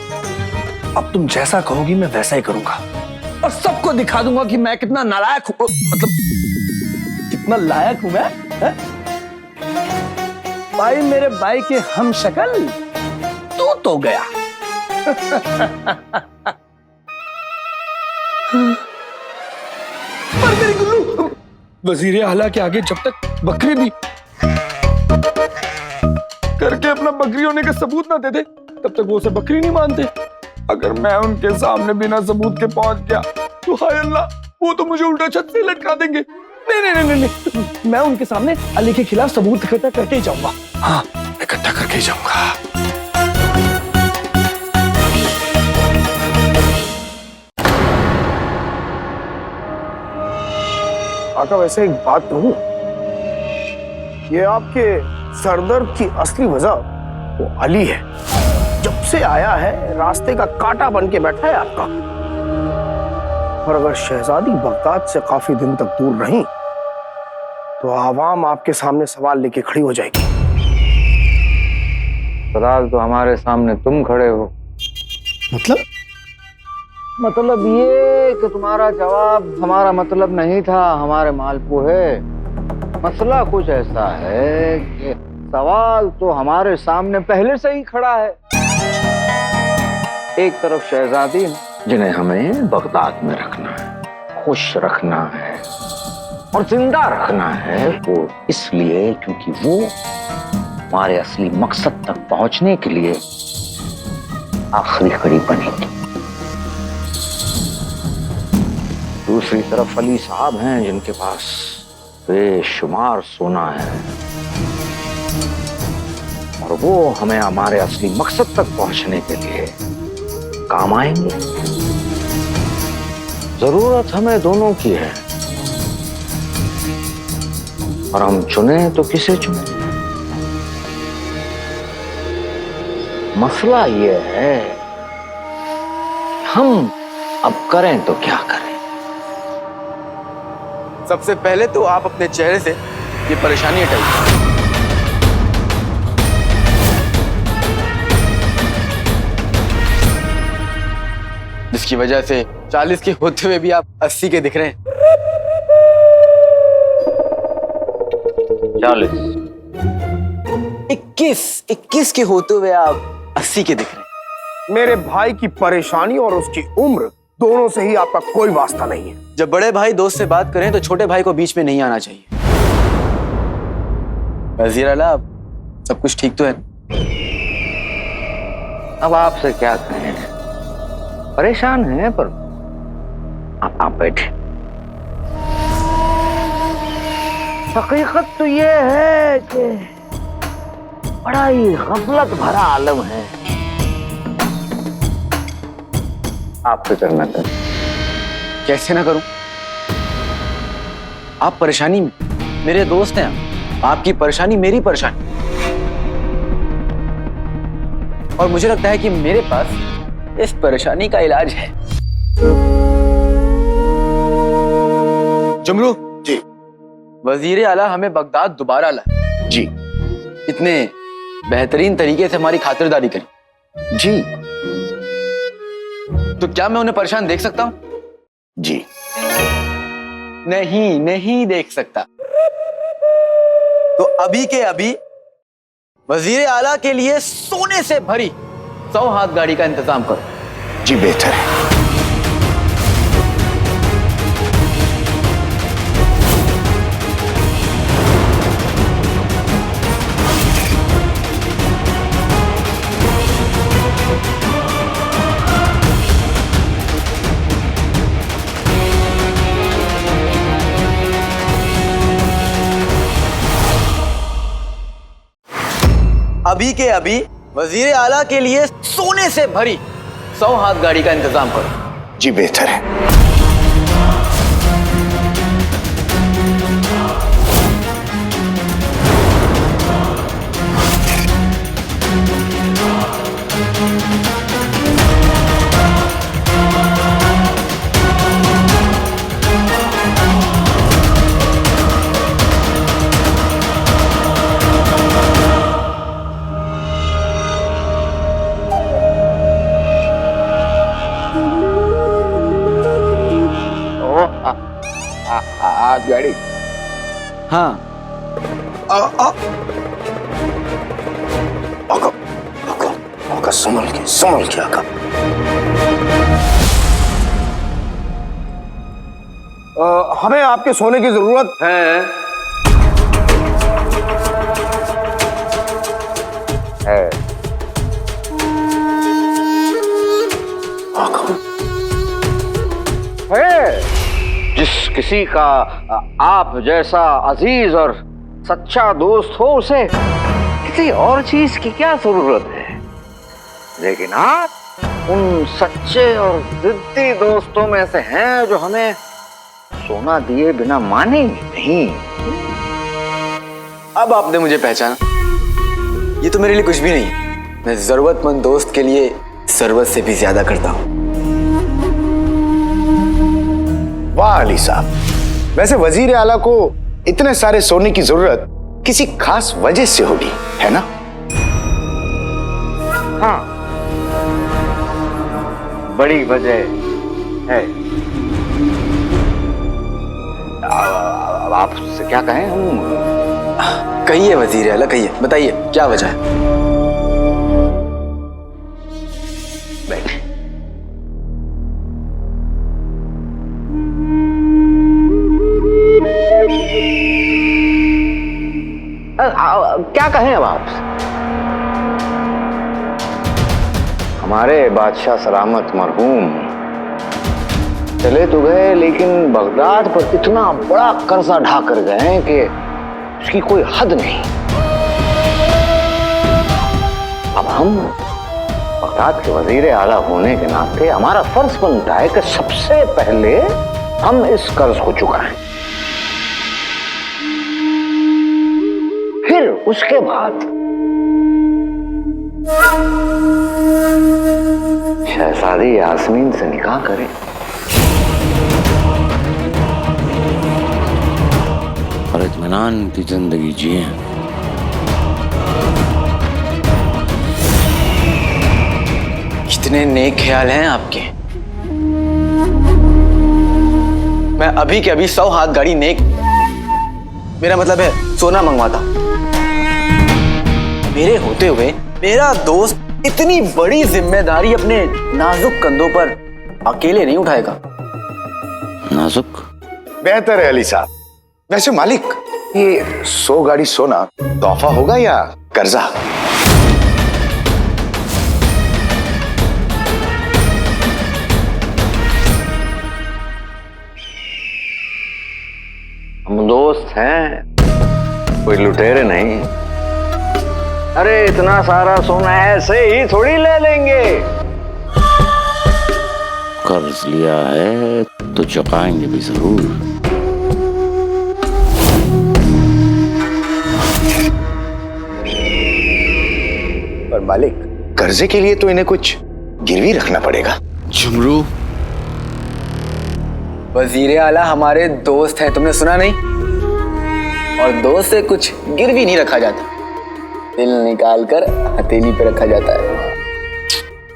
अब तुम जैसा कहोगी मैं वैसा ही करूंगा, और सबको दिखा दूंगा कि मैं कितना नालायक हूँ, मतलब कितना लायक हूँ मैं। भाई मेरे भाई के हम शक्ल तू तो गया। पर मेरी गुल्लू, वजीर आला के आगे जब तक बकरी भी करके अपना बकरी होने का सबूत ना दे दे तब तक वो उसे बकरी नहीं मानते। अगर मैं उनके सामने बिना सबूत के पहुंच गया तो हाय अल्लाह, वो तो मुझे उल्टा छत से लटका देंगे। नहीं नहीं नहीं नहीं, मैं उनके सामने अली के खिलाफ सबूत इकट्ठा करके ही जाऊंगा। हाँ, इकट्ठा करके ही जाऊंगा। आका वैसे एक बात कहूं, ये आपके सरदर्द की असली वजह वो अली है। जब से आया है रास्ते का कांटा बन के बैठा है आपका। और अगर शहजादी बगदाद से काफी दिन तक दूर रही तो आवाम आपके सामने सवाल लेके खड़ी हो जाएगी। फिलहाल तो हमारे सामने तुम खड़े हो। मतलब ये कि तुम्हारा जवाब हमारा मतलब नहीं था हमारे मालपुए। मसला कुछ ऐसा है कि सवाल तो हमारे सामने पहले से ही खड़ा है। एक तरफ शहजादी है जिन्हें हमें बगदाद में रखना है, खुश रखना है और जिंदा रखना है। वो इसलिए क्योंकि वो हमारे असली मकसद तक पहुंचने के लिए आखिरी कड़ी बनेगी। दूसरी तरफ अली साहब हैं जिनके पास बेशुमार सोना है और वो हमें हमारे असली मकसद तक पहुंचने के लिए काम आएंगे। जरूरत हमें दोनों की है और हम चुने तो किसे चुने। मसला ये है हम अब करें तो क्या करें। सबसे पहले तो आप अपने चेहरे से ये परेशानी हटाइए। जिसकी वजह से 40 के होते हुए भी आप 80 के दिख रहे हैं। 40 21 के होते हुए आप 80 के दिख रहे हैं। मेरे भाई की परेशानी और उसकी उम्र दोनों से ही आपका कोई वास्ता नहीं है। जब बड़े भाई दोस्त से बात करें तो छोटे भाई को बीच में नहीं आना चाहिए। वजीर आला, सब कुछ ठीक तो है? अब आपसे क्या कहें, परेशान हैं पर आप बैठे। हकीकत तो ये है कि बड़ा ही गफलत भरा आलम है। आप फिक्र न करें। कैसे ना करूं? आप परेशानी में मेरे दोस्त हैं, आपकी परेशानी मेरी परेशानी। और मुझे लगता है कि मेरे पास इस परेशानी का इलाज है। जुमरू जी, वजीर आला हमें बगदाद दोबारा लाए। जी, इतने बेहतरीन तरीके से हमारी खातिरदारी करी। जी, तो क्या मैं उन्हें परेशान देख सकता हूं? जी नहीं, नहीं देख सकता। तो अभी के अभी वजीर आला के लिए सोने से भरी 100 हाथ गाड़ी का इंतजाम करो। जी बेहतर है। अभी के अभी वजीर आला के लिए सोने से भरी 100 हाथ गाड़ी का इंतजाम करो। जी बेहतर है। हाथ गाड़ी। हाँ। आका, आका, आका संभल के आका। हमें आपके सोने की जरूरत है। जिस किसी का आप जैसा अजीज और सच्चा दोस्त हो, उसे किसी और चीज की क्या जरूरत है। लेकिन आप उन सच्चे और जिद्दी दोस्तों में से हैं जो हमें सोना दिए बिना मानेंगे नहीं। अब आपने मुझे पहचाना। ये तो मेरे लिए कुछ भी नहीं। मैं जरूरतमंद दोस्त के लिए जरूरत से भी ज्यादा करता हूँ। वाह अली साहब, वैसे वजीर आला को इतने सारे सोने की जरूरत किसी खास वजह से होगी, है ना? हाँ, बड़ी वजह है। अब आपसे क्या कहें हम? कहिए वजीर आला, कहिए, बताइए क्या वजह है। बैठे। क्या कहें अब आपसे? हमारे बादशाह सलामत मरहूम चले तो गए, लेकिन बगदाद पर इतना बड़ा कर्जा ढा कर गए कि उसकी कोई हद नहीं। अब हम बगदाद के वजीर आला होने के नाते हमारा फर्ज बनता है कि सबसे पहले हम इस कर्ज को चुकाएं, फिर उसके बाद शहजादी यास्मीन से निकाह करें। और इत्मीनान की जिंदगी जिए। कितने नेक ख्याल हैं आपके। मैं अभी के अभी 100 हाथ गाड़ी नेक, मेरा मतलब है सोना मंगवाता। मेरे होते हुए मेरा दोस्त इतनी बड़ी जिम्मेदारी अपने नाजुक कंधों पर अकेले नहीं उठाएगा। नाजुक? बेहतर है अली साहब। वैसे मालिक, ये 100 गाड़ी सोना तोहफा होगा या कर्जा? हम दोस्त हैं, कोई लुटेरे नहीं। अरे इतना सारा सोना ऐसे ही थोड़ी ले लेंगे। कर्ज लिया है तो चुकाएंगे भी जरूर। पर मालिक, कर्जे के लिए तो इन्हें कुछ गिरवी रखना पड़ेगा। झुमरू, वजीर आला हमारे दोस्त हैं, तुमने सुना नहीं? और दोस्त से कुछ गिरवी नहीं रखा जाता, दिल निकाल कर हथेली पे रखा जाता है।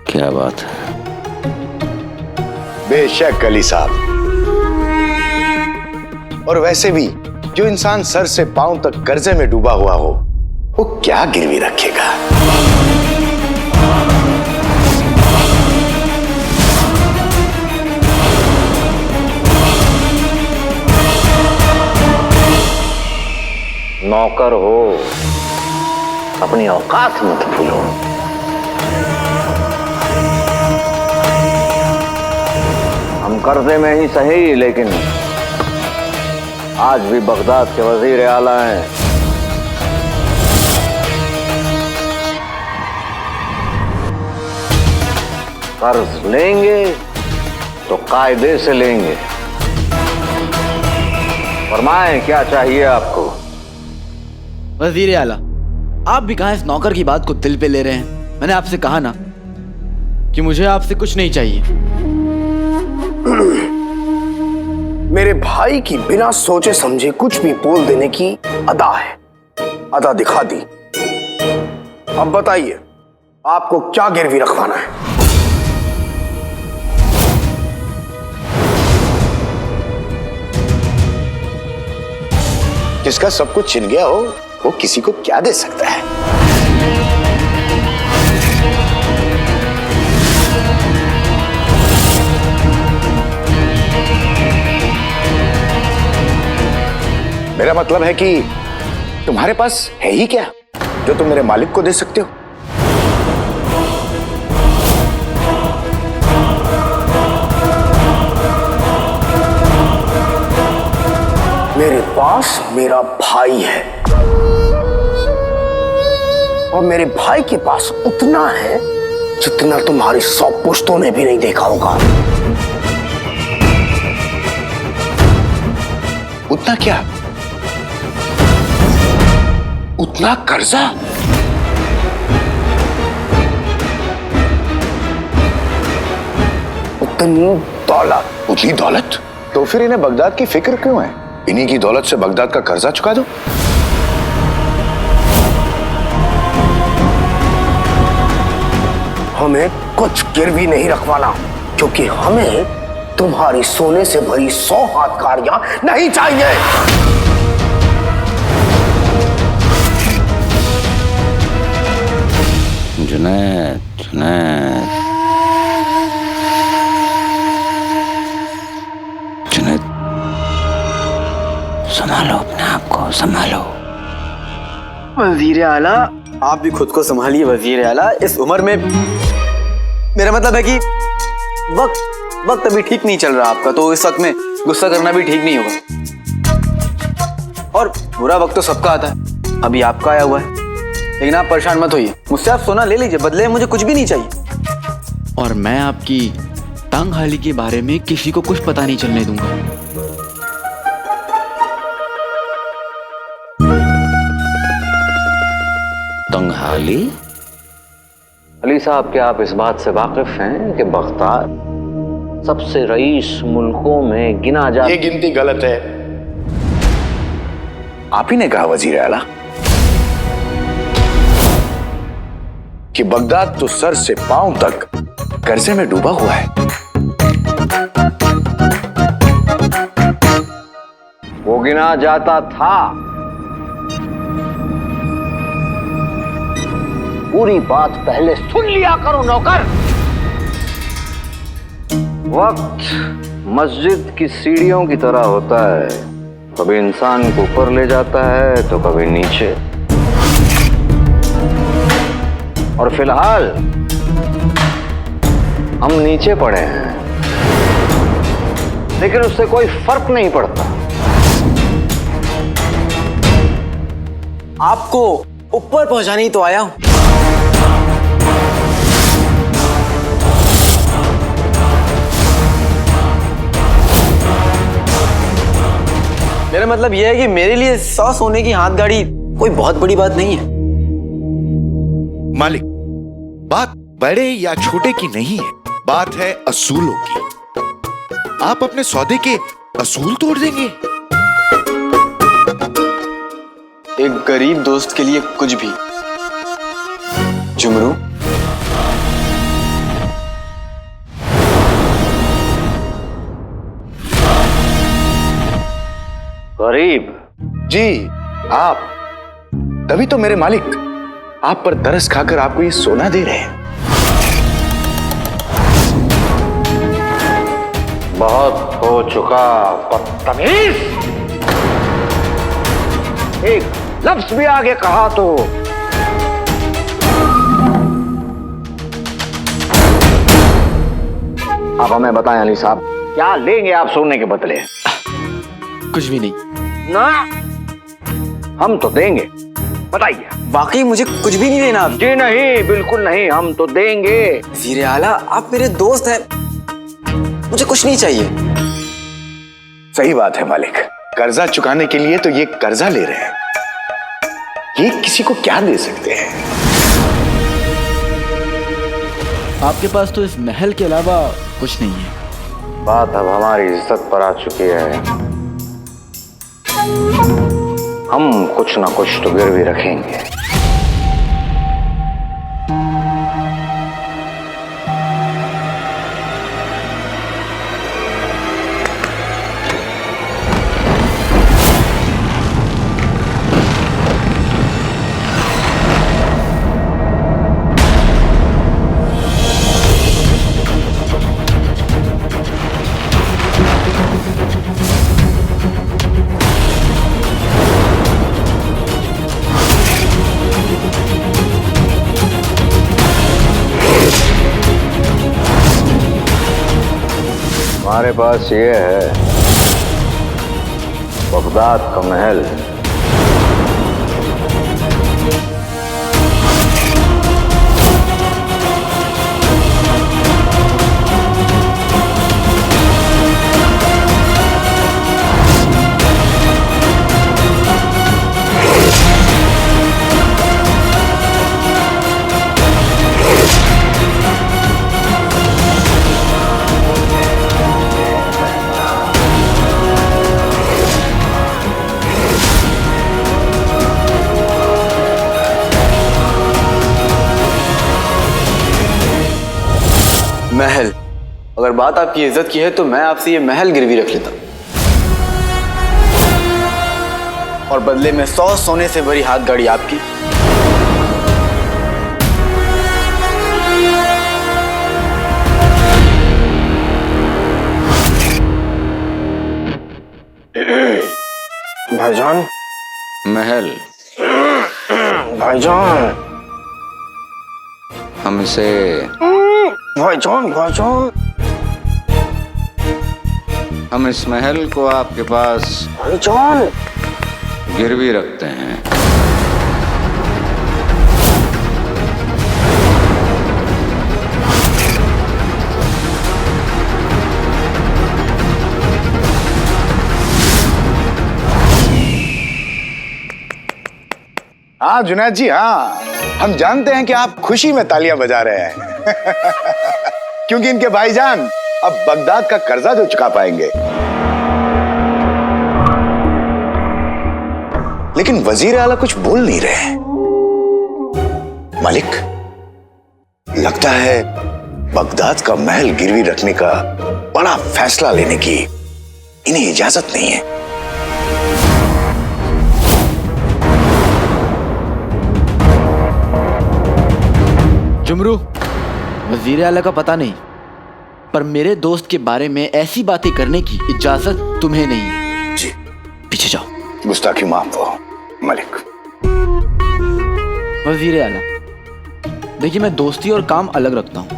क्या बात है। बेशक अली साहब। और वैसे भी जो इंसान सर से पांव तक कर्जे में डूबा हुआ हो, वो क्या गिरवी रखेगा? नौकर हो, अपनी औकात मत भूलो। हम कर्जे में ही सही, लेकिन आज भी बगदाद के वजीर आला हैं। कर्ज लेंगे तो कायदे से लेंगे। फरमाएं क्या चाहिए आपको? वजीर आला, आप भी कहाँ इस नौकर की बात को दिल पे ले रहे हैं। मैंने आपसे कहा ना कि मुझे आपसे कुछ नहीं चाहिए। मेरे भाई की बिना सोचे समझे कुछ भी बोल देने की अदा है, अदा दिखा दी। अब बताइए, आपको क्या गिरवी रखवाना है? जिसका सब कुछ छिन गया हो, वो किसी को क्या दे सकता है? मेरा मतलब है कि तुम्हारे पास है ही क्या जो तुम मेरे मालिक को दे सकते हो? मेरे पास मेरा भाई है और मेरे भाई के पास उतना है जितना तुम्हारी 100 पुश्तों ने भी नहीं देखा होगा। उतना क्या? उतना कर्जा? उतनी दौलत? उतनी दौलत? तो फिर इन्हें बगदाद की फिक्र क्यों है? इन्हीं की दौलत से बगदाद का कर्जा चुका दो। हमें कुछ गिरवी नहीं रखवाना, क्योंकि हमें तुम्हारी सोने से भरी 100 हाथकारियां नहीं चाहिए। जुनैद, जुनैद, जुनैद, संभालो अपने आप को, संभालो। वजीर आला, आप भी खुद को संभालिए वजीर आला। इस उम्र में, मेरा मतलब है कि वक्त अभी ठीक नहीं चल रहा आपका, तो इस वक्त में गुस्सा करना भी ठीक नहीं होगा। और बुरा वक्त तो सबका आता है, अभी आपका आया हुआ है। लेकिन आप परेशान मत होइए, मुझसे आप सोना ले लीजिए, बदले मुझे कुछ भी नहीं चाहिए। और मैं आपकी तंग हाली के बारे में किसी को कुछ पता नहीं चलने दूंगा। तंग हाली? अली साहब, क्या आप इस बात से वाकिफ हैं कि बगदाद सबसे रईस मुल्कों में गिना जाता? ये गिनती गलत है। आप ही ने कहा वजीर आला कि बगदाद तो सर से पांव तक कर्जे में डूबा हुआ है। वो गिना जाता था। पूरी बात पहले सुन लिया करो नौकर। वक्त मस्जिद की सीढ़ियों की तरह होता है, कभी इंसान को ऊपर ले जाता है तो कभी नीचे। और फिलहाल हम नीचे पड़े हैं, लेकिन उससे कोई फर्क नहीं पड़ता। आपको ऊपर पहुंचाने ही तो आया हूं। मेरा मतलब यह है कि मेरे लिए 100 सोने की हाथ गाड़ी कोई बहुत बड़ी बात नहीं है। मालिक, बात बड़े या छोटे की नहीं है, बात है असूलों की। आप अपने सौदे के असूल तोड़ देंगे? एक गरीब दोस्त के लिए कुछ भी। जुमरू, गरीब? जी, आप। तभी तो मेरे मालिक आप पर तरस खाकर आपको ये सोना दे रहे हैं। बहुत हो चुका बदतमीज। एक लफ्ज भी आगे कहा तो अब हमें बताएं अली साहब, क्या लेंगे आप सोने के बदले? कुछ भी नहीं। ना, हम तो देंगे। बताइए। वाकई मुझे कुछ भी नहीं देना। जी नहीं, बिल्कुल नहीं, हम तो देंगे। वज़ीर आला, आप मेरे दोस्त हैं, मुझे कुछ नहीं चाहिए। सही बात है मालिक, कर्जा चुकाने के लिए तो ये कर्जा ले रहे हैं, ये किसी को क्या दे सकते हैं? आपके पास तो इस महल के अलावा कुछ नहीं है। बात अब हमारी इज्जत पर आ चुकी है, हम कुछ ना कुछ तो गिरवी रखेंगे। हमारे पास ये है बगदाद का महल। महल, अगर बात आपकी इज्जत की है तो मैं आपसे ये महल गिरवी रख लेता और बदले में 100 सोने से भरी हाथ गाड़ी आपकी। भाईजान। महल, भाईजान। हम इसे भाईजान भाईजान। हम इस महल को आपके पास भाईजान गिरवी रखते हैं। हाँ जुनैद जी, हाँ हम जानते हैं कि आप खुशी में तालियां बजा रहे हैं क्योंकि इनके भाईजान अब बगदाद का कर्जा जो चुका पाएंगे। लेकिन वजीर आला कुछ बोल नहीं रहे। मालिक, लगता है बगदाद का महल गिरवी रखने का बड़ा फैसला लेने की इन्हें इजाजत नहीं है। जुमरू, वजीर आला का पता नहीं, पर मेरे दोस्त के बारे में ऐसी बातें करने की इजाजत तुम्हें नहीं है। जी पीछे जाओ। गुस्ताखी माफ हो मलिक। वजीर आला, देखिए मैं दोस्ती और काम अलग रखता हूँ,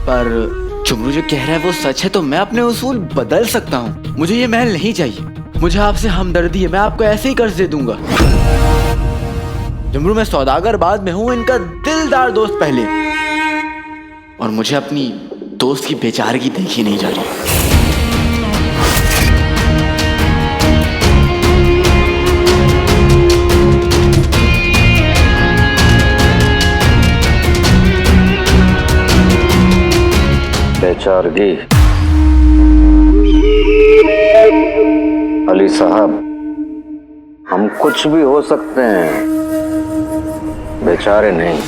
पर जुमरू जो कह रहा है वो सच है तो मैं अपने उसूल बदल सकता हूँ। मुझे ये महल नहीं चाहिए, मुझे आपसे हमदर्दी है, मैं आपको ऐसे ही कर्ज दे दूंगा। जुमरू, मैं सौदागर बाद में हूं, इनका दिलदार दोस्त पहले, और मुझे अपनी दोस्त की बेचारगी देखी नहीं जा रही। बेचारगी? अली साहब, हम कुछ भी हो सकते हैं, बेचारे नहीं।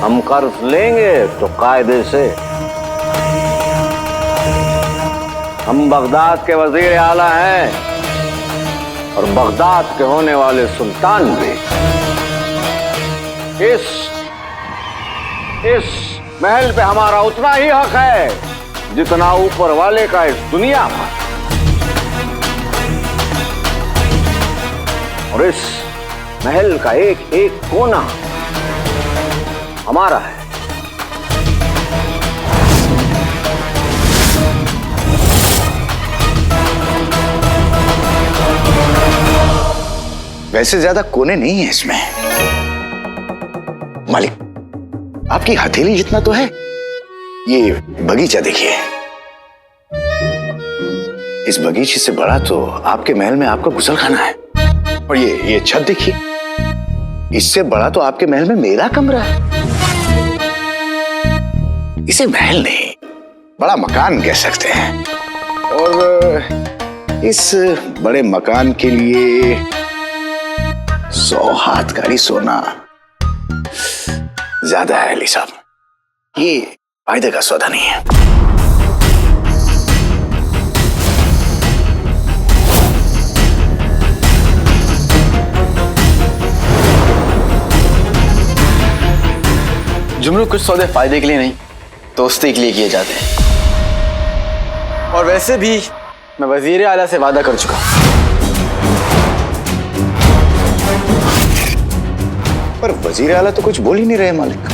हम कर्ज लेंगे तो कायदे से। हम बगदाद के वजीर आला हैं और बगदाद के होने वाले सुल्तान भी। इस महल पे हमारा उतना ही हक है जितना ऊपर वाले का इस दुनिया में। और इस महल का एक एक कोना हमारा है। वैसे ज्यादा कोने नहीं है इसमें मालिक, आपकी हथेली जितना तो है। ये बगीचा देखिए, इस बगीचे से बड़ा तो आपके महल में आपका गुसलखाना है। और ये छत देखिए, इससे बड़ा तो आपके महल में मेरा कमरा है। इसे महल नहीं, बड़ा मकान कह सकते हैं। और इस बड़े मकान के लिए 100 हाथ गाड़ी सोना ज्यादा है अली साहब, ये फायदे का सौदा नहीं है। जुमरू, कुछ सौदे फायदे के लिए नहीं, दोस्ती के लिए किए जाते हैं। और वैसे भी मैं वजीर आला से वादा कर चुका। पर वजीर आला तो कुछ बोल ही नहीं रहे मालिक।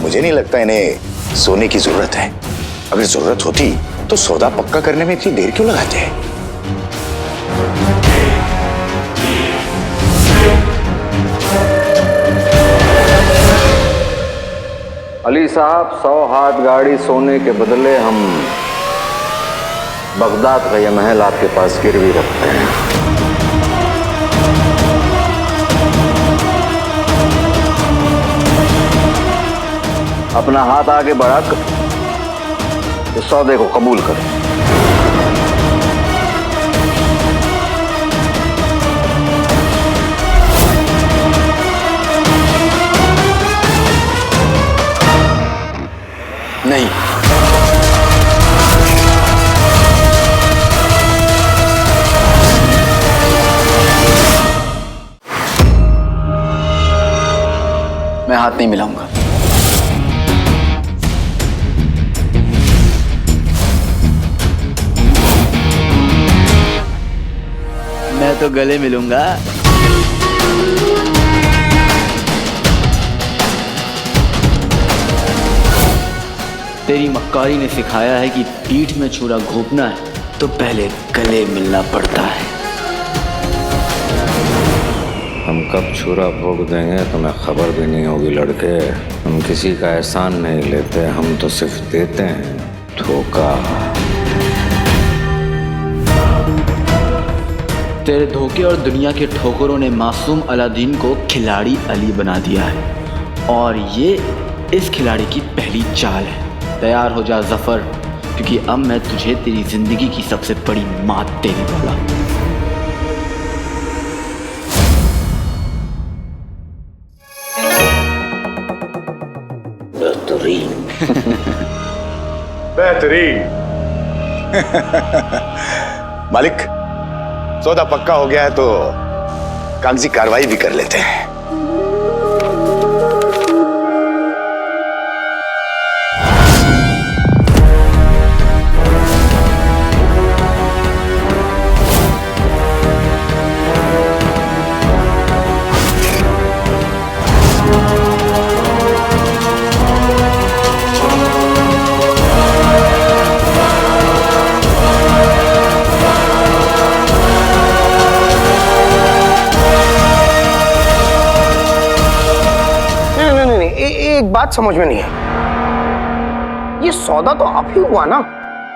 मुझे नहीं लगता इन्हें सोने की जरूरत है। अगर जरूरत होती तो सौदा पक्का करने में इतनी देर क्यों लगाते? अली साहब, 100 हाथ गाड़ी सोने के बदले हम बगदाद का यह महल आपके पास गिरवी रखते हैं। अपना हाथ आगे बढ़ाकर तो सौदे को कबूल करें। नहीं, मैं हाथ नहीं मिलाऊंगा। मैं तो गले मिलूंगा। तेरी मक्कारी ने सिखाया है कि पीठ में छुरा घोंपना है तो पहले गले मिलना पड़ता है। हम कब छुरा भोग देंगे तुम्हें खबर भी नहीं होगी लड़के। हम किसी का एहसान नहीं लेते, हम तो सिर्फ देते हैं धोखा। तेरे धोखे और दुनिया के ठोकरों ने मासूम अलादीन को खिलाड़ी अली बना दिया है और ये इस खिलाड़ी की पहली चाल है। तैयार हो जा जफर, क्योंकि अब मैं तुझे तेरी जिंदगी की सबसे बड़ी मात देने वाला हूं। बेहतरीन। बेहतरीन। मालिक, सौदा पक्का हो गया है तो कागजी कार्रवाई भी कर लेते हैं। एक बात समझ में नहीं है, ये सौदा तो आप ही हुआ ना,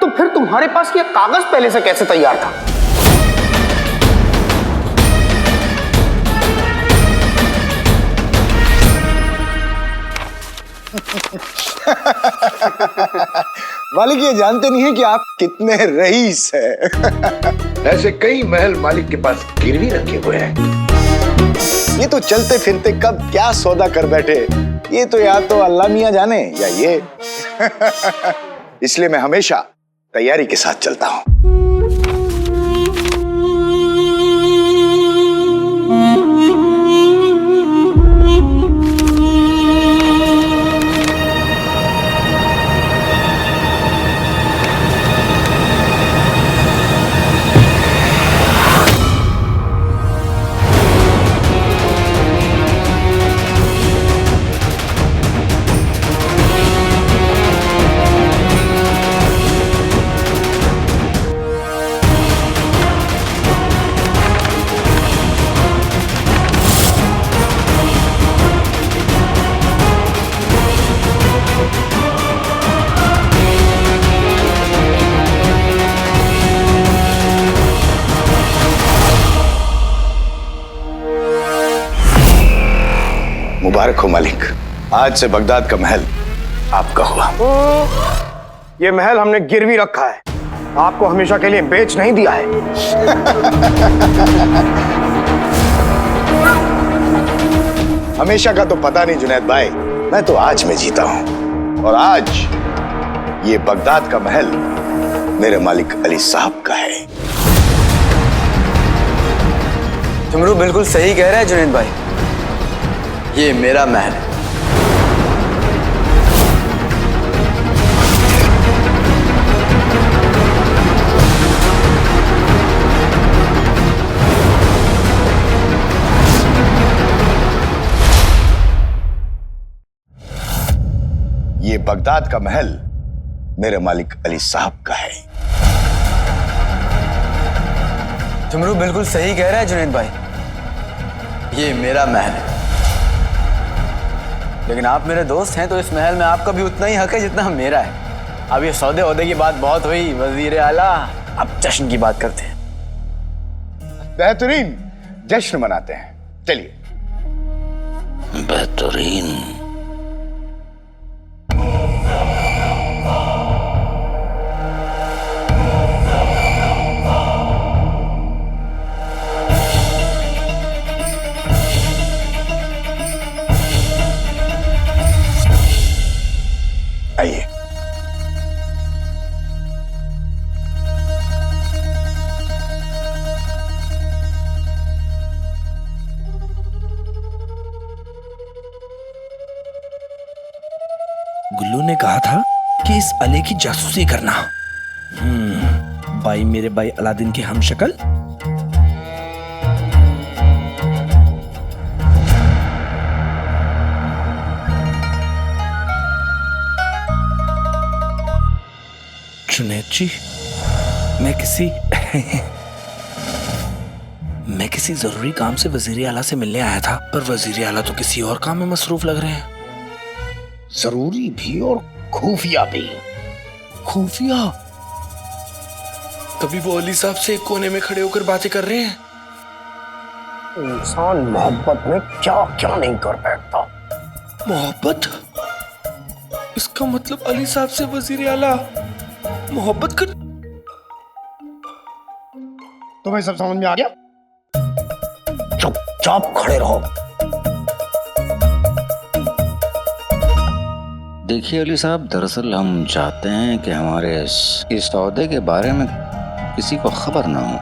तो फिर तुम्हारे पास ये कागज पहले से कैसे तैयार था? मालिक ये जानते नहीं है कि आप कितने रईस हैं। ऐसे कई महल मालिक के पास गिरवी रखे हुए हैं। ये तो चलते फिरते कब क्या सौदा कर बैठे, ये तो या तो अल्लाह मियां जाने या ये। इसलिए मैं हमेशा तैयारी के साथ चलता हूं। मुबारक हो मालिक, आज से बगदाद का महल आपका हुआ। ये महल हमने गिरवी रखा है, आपको हमेशा के लिए बेच नहीं दिया है। हमेशा का तो पता नहीं जुनैद भाई, मैं तो आज में जीता हूं और आज ये बगदाद का महल मेरे मालिक अली साहब का है। तुमरू बिल्कुल सही कह रहा है जुनैद भाई, ये मेरा महल है। ये बगदाद का महल मेरे मालिक अली साहब का है। जुमरू बिल्कुल सही कह रहा है जुनैद भाई, ये मेरा महल है। लेकिन आप मेरे दोस्त हैं तो इस महल में आपका भी उतना ही हक है जितना मेरा है। अब ये सौदे औदे की बात बहुत हुई वजीर आला, अब जश्न की बात करते हैं। बेहतरीन जश्न मनाते हैं, चलिए। बेहतरीन। आइए। गुल्लू ने कहा था कि इस अली की जासूसी करना। भाई मेरे भाई अलादीन के हमशक्ल। जुनैद जी, मैं किसी जरूरी काम से वजीर आला से मिलने आया था, पर वजीर आला तो किसी और काम में मसरूफ लग रहे हैं। जरूरी भी और खुफिया भी। खुफिया? तभी वो अली साहब से एक कोने में खड़े होकर बातें कर रहे हैं। इंसान मोहब्बत में क्या क्या नहीं कर बैठता। मोहब्बत? इसका मतलब अली साहब से वजीर आला मोहब्बत कर। तुम्हें सब समझ में आ गया? चुपचाप खड़े रहो। देखिए अली साहब, दरअसल हम चाहते हैं कि हमारे इस सौदे के बारे में किसी को खबर ना हो।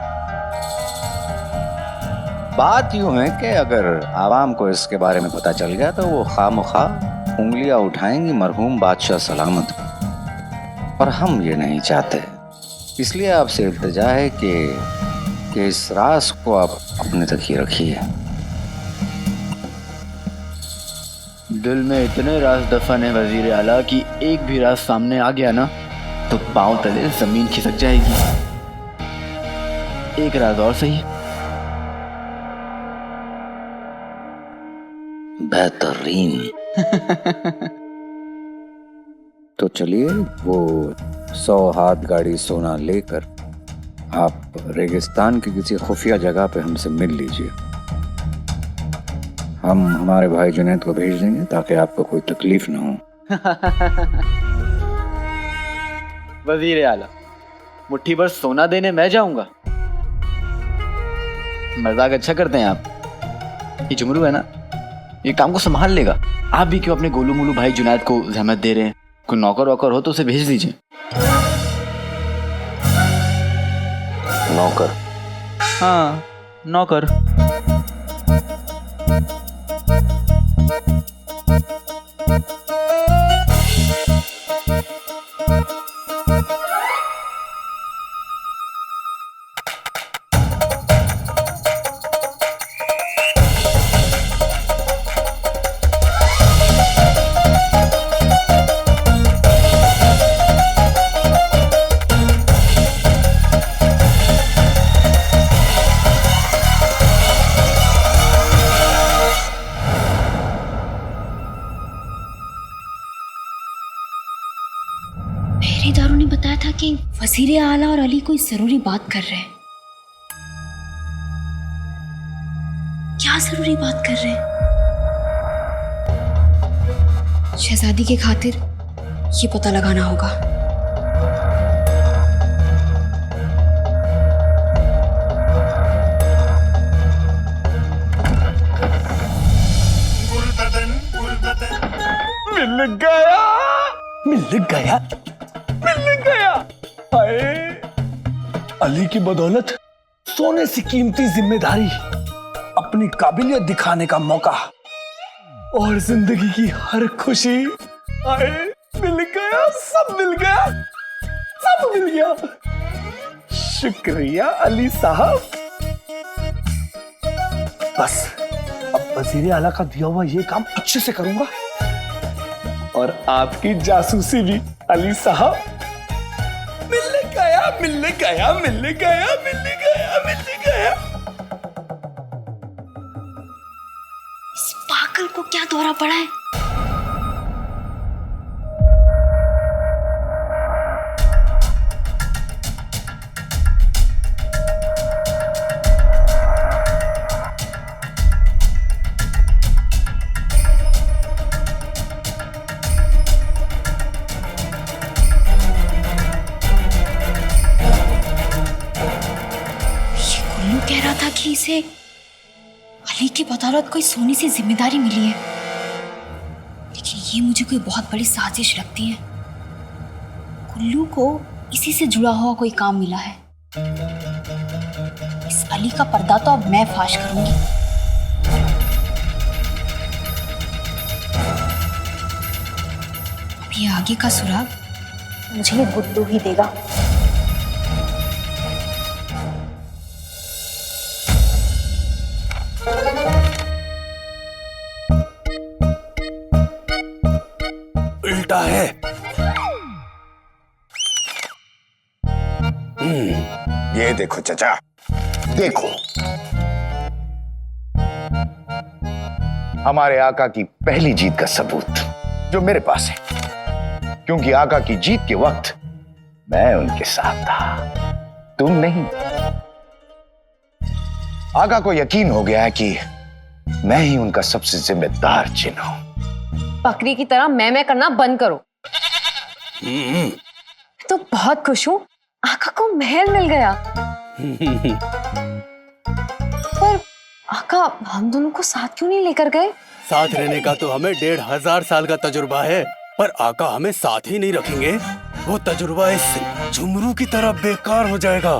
बात यूं है कि अगर आवाम को इसके बारे में पता चल गया तो वो खामखा उंगलियां उठाएंगी मरहूम बादशाह सलामत, और हम ये नहीं चाहते। इसलिए आपसे इल्तिजा है कि इस राज को आप अपने तक ही रखिए। दिल में इतने राज दफन है वजीर आला कि एक भी राज सामने आ गया ना तो पांव तले जमीन खिसक जाएगी। एक राज और सही। बेहतरीन। तो चलिए, वो 100 हाथ गाड़ी सोना लेकर आप रेगिस्तान की किसी खुफिया जगह पे हमसे मिल लीजिए। हम हमारे भाई जुनैद को भेज देंगे ताकि आपको कोई तकलीफ ना हो। वजीर आला, मुट्ठी भर सोना देने मैं जाऊंगा? मजाक अच्छा करते हैं आप। ये जुमरू है ना, ये काम को संभाल लेगा। आप भी क्यों अपने गोलू मोलू भाई जुनैद को जहमत दे रहे हैं? कोई नौकर वौकर हो तो उसे भेज दीजिए। नौकर? हाँ, नौकर। पहरेदारों ने बताया था कि वजीर आला और अली कोई जरूरी बात कर रहे हैं। क्या जरूरी बात कर रहे हैं? शहजादी की खातिर ये पता लगाना होगा। मिल गया, मिल गया, मिल गया। हाय, अली की बदौलत सोने से कीमती जिम्मेदारी, अपनी काबिलियत दिखाने का मौका और जिंदगी की हर खुशी। हाय, मिल गया, सब मिल गया, सब मिल गया। शुक्रिया अली साहब। बस अब वजीर आला का दिया हुआ ये काम अच्छे से करूंगा, और आपकी जासूसी भी अली साहब। मिलने गया मिलने गया मिलने गया मिलने गया मिलने गया। इस पागल को क्या दौरा पड़ा है? कह रहा था कि इसे अली की बदौलत कोई सोने से जिम्मेदारी मिली है, लेकिन ये मुझे कोई बहुत बड़ी साजिश लगती है। कुल्लू को इसी से जुड़ा हुआ कोई काम मिला है। इस अली का पर्दा तो अब मैं फाश करूंगी। अब ये आगे का सुराग मुझे बुद्धू ही देगा। उल्टा है। ये देखो चचा, देखो हमारे आका की पहली जीत का सबूत जो मेरे पास है, क्योंकि आका की जीत के वक्त मैं उनके साथ था, तुम नहीं। आका को यकीन हो गया है कि मैं ही उनका सबसे जिम्मेदार चिन्ह हूं। बकरी की तरह मैं करना बंद करो। तो बहुत खुश हूं, आका को महल मिल गया। पर आका हम दोनों को साथ क्यों नहीं लेकर गए? साथ रहने का तो हमें 1500 साल का तजुर्बा है, पर आका हमें साथ ही नहीं रखेंगे। वो तजुर्बा इस झुमरू की तरह बेकार हो जाएगा।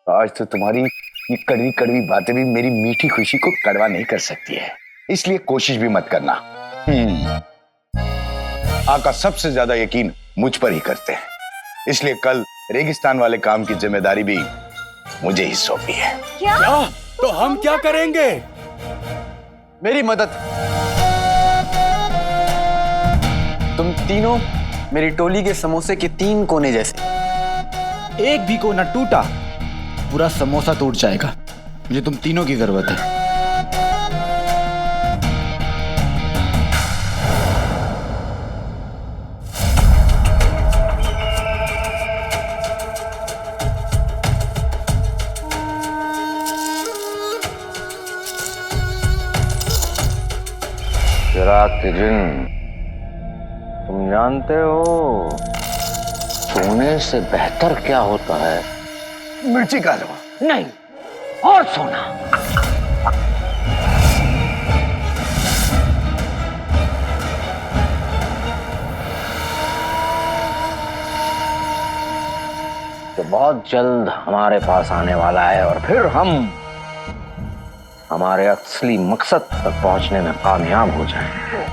आज तो तुम्हारी ये कड़वी कड़वी बातें भी मेरी मीठी खुशी को कड़वा नहीं कर सकती है, इसलिए कोशिश भी मत करना। आका सबसे ज्यादा यकीन मुझ पर ही करते हैं, इसलिए कल रेगिस्तान वाले काम की जिम्मेदारी भी मुझे ही सौंपी है। क्या? तो हम क्या करेंगे? मेरी मदद। तुम तीनों मेरी टोली के समोसे के 3 कोने जैसे। एक भी कोना टूटा पूरा समोसा टूट जाएगा। मुझे तुम तीनों की जरूरत है। चिराग के जिन, तुम जानते हो सोने से बेहतर क्या होता है? मिर्ची का हलवा नहीं, और सोना। जो बहुत जल्द हमारे पास आने वाला है और फिर हम हमारे असली मकसद तक पहुंचने में कामयाब हो जाएंगे।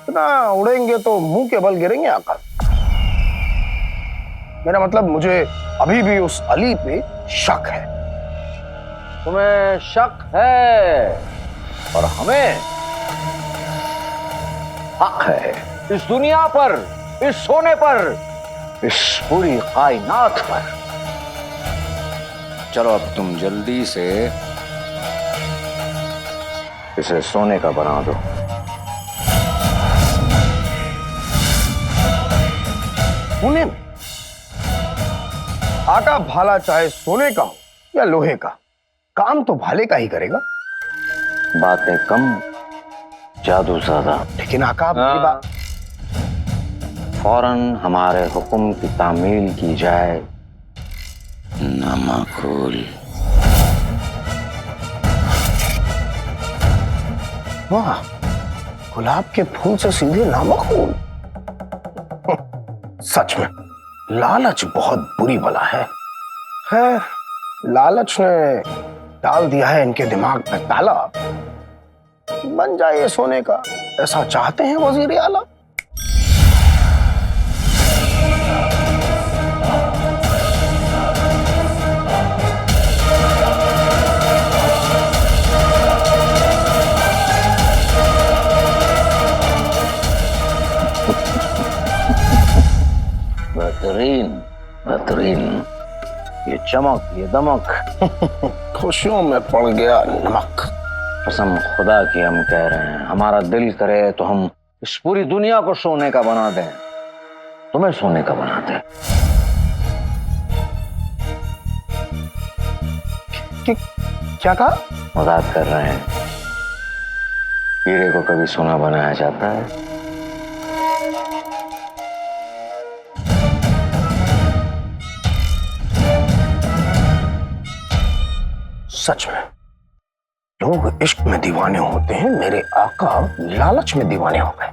इतना उड़ेंगे तो मुंह के बल गिरेंगे आका। मेरा मतलब मुझे अभी भी उस अली पे शक है। तुम्हें शक है और हमें हक है इस दुनिया पर, इस सोने पर, इस पूरी कायनात पर। चलो अब तुम जल्दी से इसे सोने का बना दो। सोने में? आका भाला चाहे सोने का हो या लोहे का, काम तो भाले का ही करेगा। बातें कम, जादू ज्यादा। लेकिन आका मेरी बात। फौरन हमारे हुक्म की तामील की जाए ना माकूल। वाह, गुलाब के फूल से सीधे नामकूल। सच में लालच बहुत बुरी बला है। खैर, लालच ने डाल दिया है इनके दिमाग में ताला। बन जाए सोने का, ऐसा चाहते हैं वजीर आला। चमक, ये दमक। खुशियों में पड़ गया नमक। कसम खुदा की हम कह रहे हैं, हमारा दिल करे तो हम इस पूरी दुनिया को सोने का बना दें, तुम्हें सोने का बना दें। क्या कहा? मजाक कर रहे हैं। हीरे को कभी सोना बनाया जाता है? सच में लोग इश्क में दीवाने होते हैं, मेरे आका लालच में दीवाने हो गए।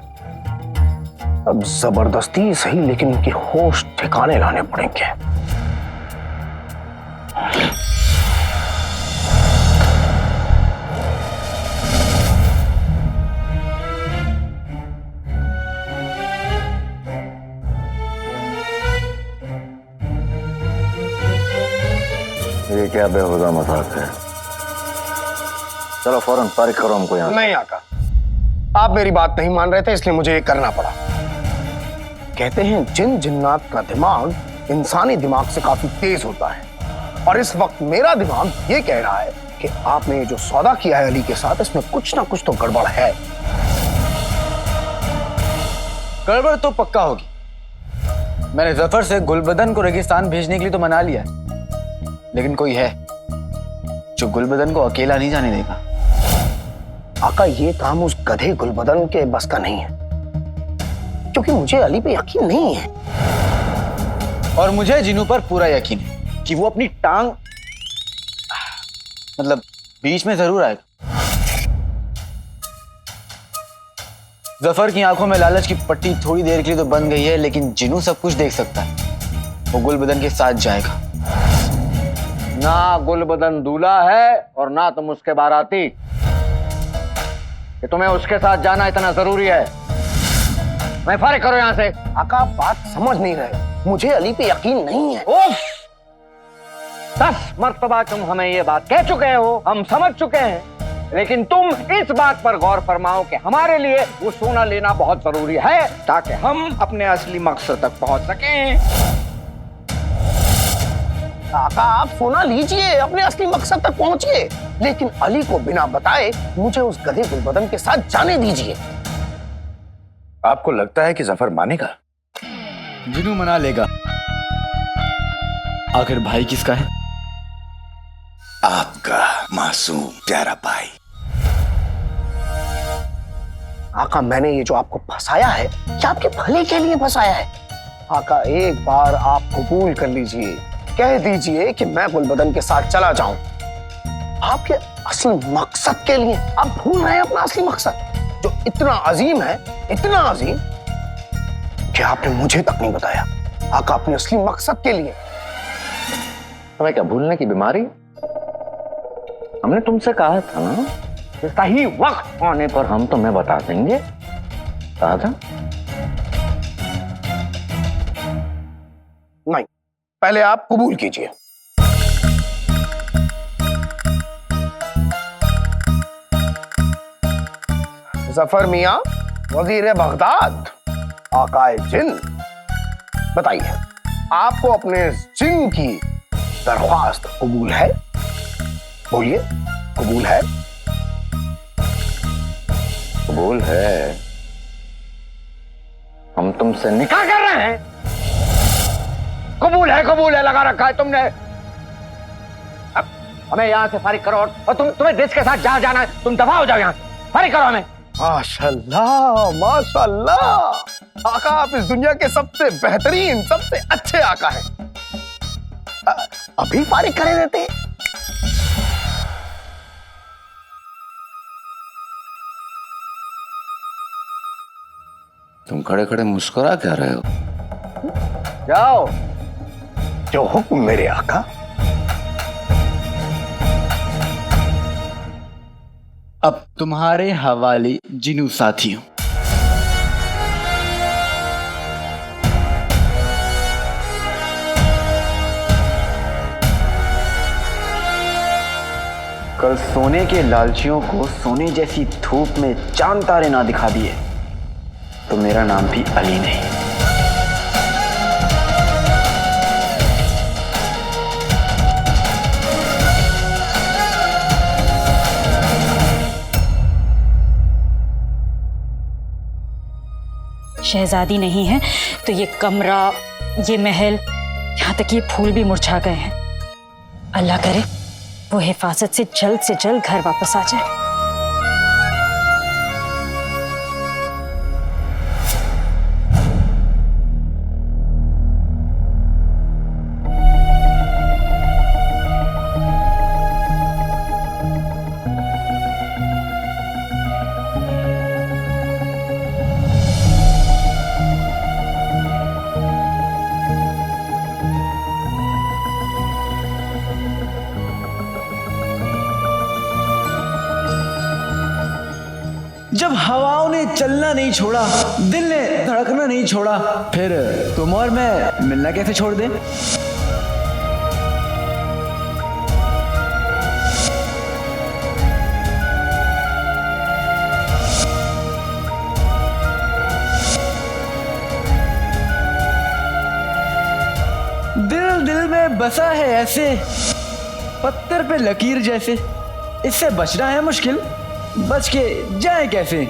अब जबरदस्ती सही लेकिन उनके होश ठिकाने लाने पड़ेंगे। ये क्या बेहुदा मजाक है? चलो फौरन तारीख करो हमको यहाँ। नहीं आका, आप मेरी बात नहीं मान रहे थे इसलिए मुझे ये करना पड़ा। कहते हैं जिन जिन्नात का दिमाग इंसानी दिमाग से काफी तेज होता है, और इस वक्त मेरा दिमाग ये कह रहा है कि आपने ये जो सौदा किया है अली के साथ, इसमें कुछ ना कुछ तो गड़बड़ है। गड़बड़ तो पक्का होगी। मैंने जफर से गुलबदन को रेगिस्तान भेजने के लिए तो मना लिया है, लेकिन कोई है जो गुलबदन को अकेला नहीं जाने देगा। आका, ये काम उस गधे गुलबदन के बस का नहीं है, क्योंकि मुझे अली पे यकीन नहीं है। और मुझे जिनू पर पूरा यकीन है कि वो अपनी टांग मतलब बीच में जरूर आएगा। जफर की आंखों में लालच की पट्टी थोड़ी देर के लिए तो बन गई है, लेकिन जिनू सब कुछ देख सकता है। वो गुलबदन के साथ जाएगा। ना गुलबदन दूल्हा है और ना तुम उसके बाराती, कि तुम्हें उसके साथ जाना इतना जरूरी है। मैं फारिग करो यहाँ से। आका, आप बात समझ नहीं रहे, मुझे अली पे यकीन नहीं है। उफ! 10 मर्तबा तुम हमें ये बात कह चुके हो, हम समझ चुके हैं, लेकिन तुम इस बात पर गौर फरमाओ कि हमारे लिए वो सोना लेना बहुत जरूरी है ताकि हम अपने असली मकसद तक पहुंच सकें। आका, आप सोना लीजिए, अपने असली मकसद तक पहुंचिए, लेकिन अली को बिना बताए मुझे उस गधे गुलबदन के साथ जाने दीजिए। आपको लगता है कि जफर मानेगा? जिनू मना लेगा। आखिर भाई किसका है? आपका मासूम प्यारा भाई। आका, मैंने ये जो आपको फंसाया है, क्या आपके भले के लिए फंसाया है? आका, एक बार आप कबूल कर लीजिए, कह दीजिए कि मैं गुलबदन के साथ चला जाऊं, आपके असली मकसद के लिए। आप भूल रहे हैं अपना असली मकसद, जो इतना अजीम है, इतना अजीम कि आपने मुझे तक नहीं बताया। आका, अपने असली मकसद के लिए। तुम्हें क्या भूलने की बीमारी? हमने तुमसे कहा था ना कि सही वक्त आने पर हम तुम्हें बता देंगे। कहा था? नहीं, पहले आप कबूल कीजिए। जफर मियां, वजीर बगदाद, आकाए जिन, बताइए, आपको अपने जिन की दरख्वास्त कबूल है? बोलिए, कबूल है? कबूल है। हम तुमसे निकाह कर रहे हैं। कबूल है लगा रखा है तुमने। अब हमें यहाँ से फारिग करो, और तुम्हें देश के साथ जहां जाना है तुम दफा हो जाओ यहाँ से। फारिग करो हमें। माशाल्लाह, माशाल्लाह, आका आप इस दुनिया के सबसे बेहतरीन, सबसे अच्छे आका हैं। अभी फारिग करे देते हैं। तुम खड़े खड़े मुस्कुरा क्या रहे हो? जाओ। जो हुक्म मेरे आका। अब तुम्हारे हवाले जिनू साथियों। कल सोने के लालचियों को सोने जैसी धूप में चांद तारे ना दिखा दिए तो मेरा नाम भी अली नहीं। शहजादी नहीं है तो ये कमरा, ये महल, यहाँ तक ये फूल भी मुरझा गए हैं। अल्लाह करे वो हिफाजत से जल्द घर वापस आ जाए। जब हवाओं ने चलना नहीं छोड़ा, दिल ने धड़कना नहीं छोड़ा, फिर तुम और मैं मिलना कैसे छोड़ दें? दिल दिल में बसा है ऐसे, पत्थर पे लकीर जैसे, इससे बचना है मुश्किल, बच के जाए कैसे?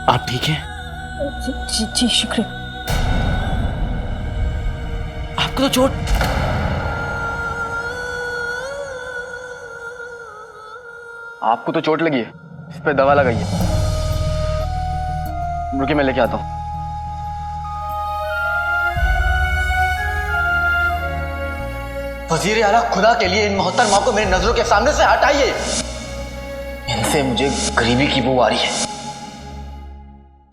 आप ठीक हैं? जी शुक्रिया। आपको तो चोट, आपको तो चोट लगी है, इस पे दवा लगाइए। रुकिए मैं लेके आता हूं। वजीर आला, खुदा के लिए इन मोहतरमा को मेरी नजरों के सामने से हटाइए। इनसे मुझे गरीबी की बू आ रही है।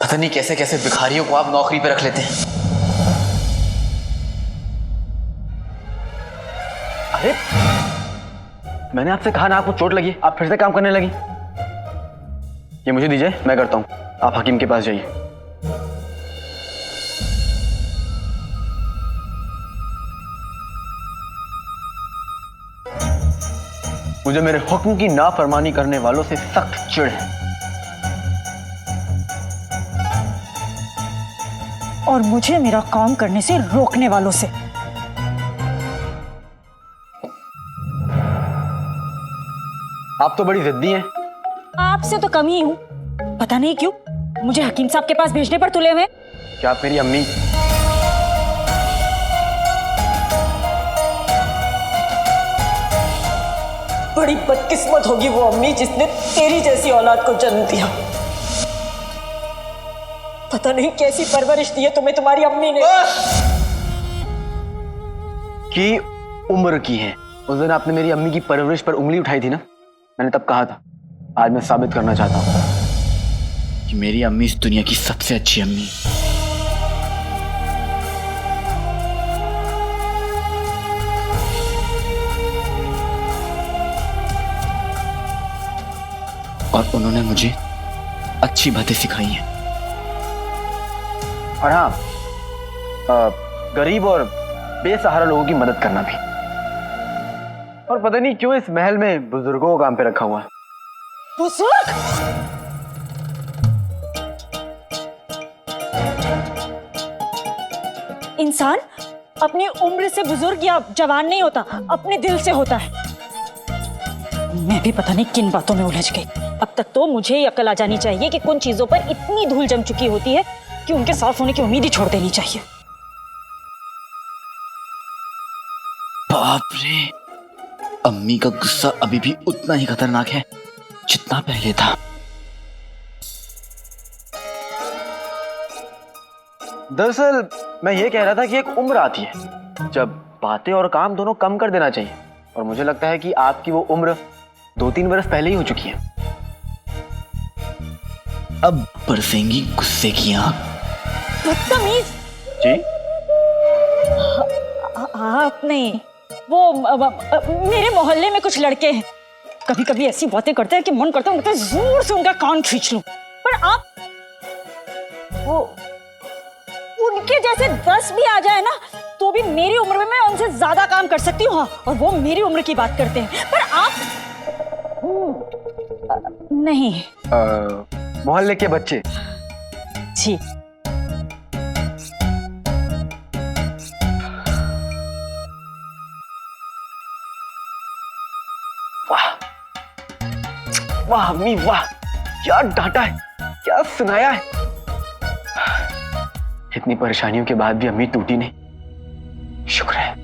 पता नहीं कैसे कैसे भिखारियों को आप नौकरी पे रख लेते हैं। अरे मैंने आपसे कहा ना आपको चोट लगी, आप फिर से काम करने लगी। ये मुझे दीजिए, मैं करता हूं। आप हकीम के पास जाइए। मुझे मेरे हुक्म की नाफरमानी करने वालों से सख्त चिढ़ है। और मुझे मेरा काम करने से रोकने वालों से। आप तो बड़ी जिद्दी हैं। आपसे तो कम ही हूं। पता नहीं क्यों मुझे हकीम साहब के पास भेजने पर तुले हुए। क्या आप मेरी अम्मी? बड़ी बदकिस्मत होगी वो अम्मी जिसने तेरी जैसी औलाद को जन्म दिया। पता नहीं कैसी परवरिश दी है तुम्हें तुम्हारी अम्मी ने। की उम्र की है। उस दिन आपने मेरी अम्मी की परवरिश पर उंगली उठाई थी ना, मैंने तब कहा था। आज मैं साबित करना चाहता हूं कि मेरी अम्मी इस दुनिया की सबसे अच्छी अम्मी। और उन्होंने मुझे अच्छी बातें सिखाई हैं। और हाँ, गरीब और बेसहारा लोगों की मदद करना भी। और पता नहीं क्यों इस महल में बुजुर्गों को काम पे रखा हुआ है। बुजुर्ग? इंसान अपनी उम्र से बुजुर्ग या जवान नहीं होता, अपने दिल से होता है। मैं भी पता नहीं किन बातों में उलझ गई। अब तक तो मुझे ही अकल आ जानी चाहिए कि कुछ चीजों पर इतनी धूल जम चुकी होती है कि उनके साफ होने की उम्मीद ही छोड़ देनी चाहिए। बाप रे, अम्मी का गुस्सा अभी भी उतना ही खतरनाक है जितना पहले था। दरअसल मैं ये कह रहा था कि एक उम्र आती है जब बातें और काम दोनों कम कर देना चाहिए, और मुझे लगता है कि आपकी वो उम्र 2-3 बरस पहले ही हो चुकी है। अब बरसेंगी गुस्से की आंख। बदतमीज। जी? आप नहीं, वो मेरे मोहल्ले में कुछ लड़के हैं, कभी कभी ऐसी बातें करते हैं कि मन करता है उनका जोर से उनका कान खींच लूं। पर आप वो उनके जैसे 10 भी आ जाए ना तो भी मेरी उम्र में मैं उनसे ज्यादा काम कर सकती हूँ। और वो मेरी उम्र की बात करते हैं, पर आप नहीं। मोहल्ले के बच्चे। जी। वाह वाह अम्मी वाह, क्या डांटा है, क्या सुनाया है। इतनी परेशानियों के बाद भी अम्मी टूटी नहीं, शुक्र है।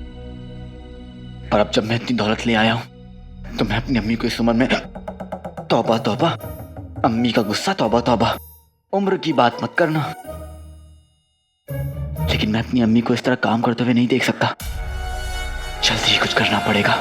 पर अब जब मैं इतनी दौलत ले आया हूं तो मैं अपनी अम्मी को इस उम्र में तौबा तौबा, अम्मी का गुस्सा तौबा तौबा, उम्र की बात मत करना। लेकिन मैं अपनी अम्मी को इस तरह काम करते हुए नहीं देख सकता, जल्दी ही कुछ करना पड़ेगा।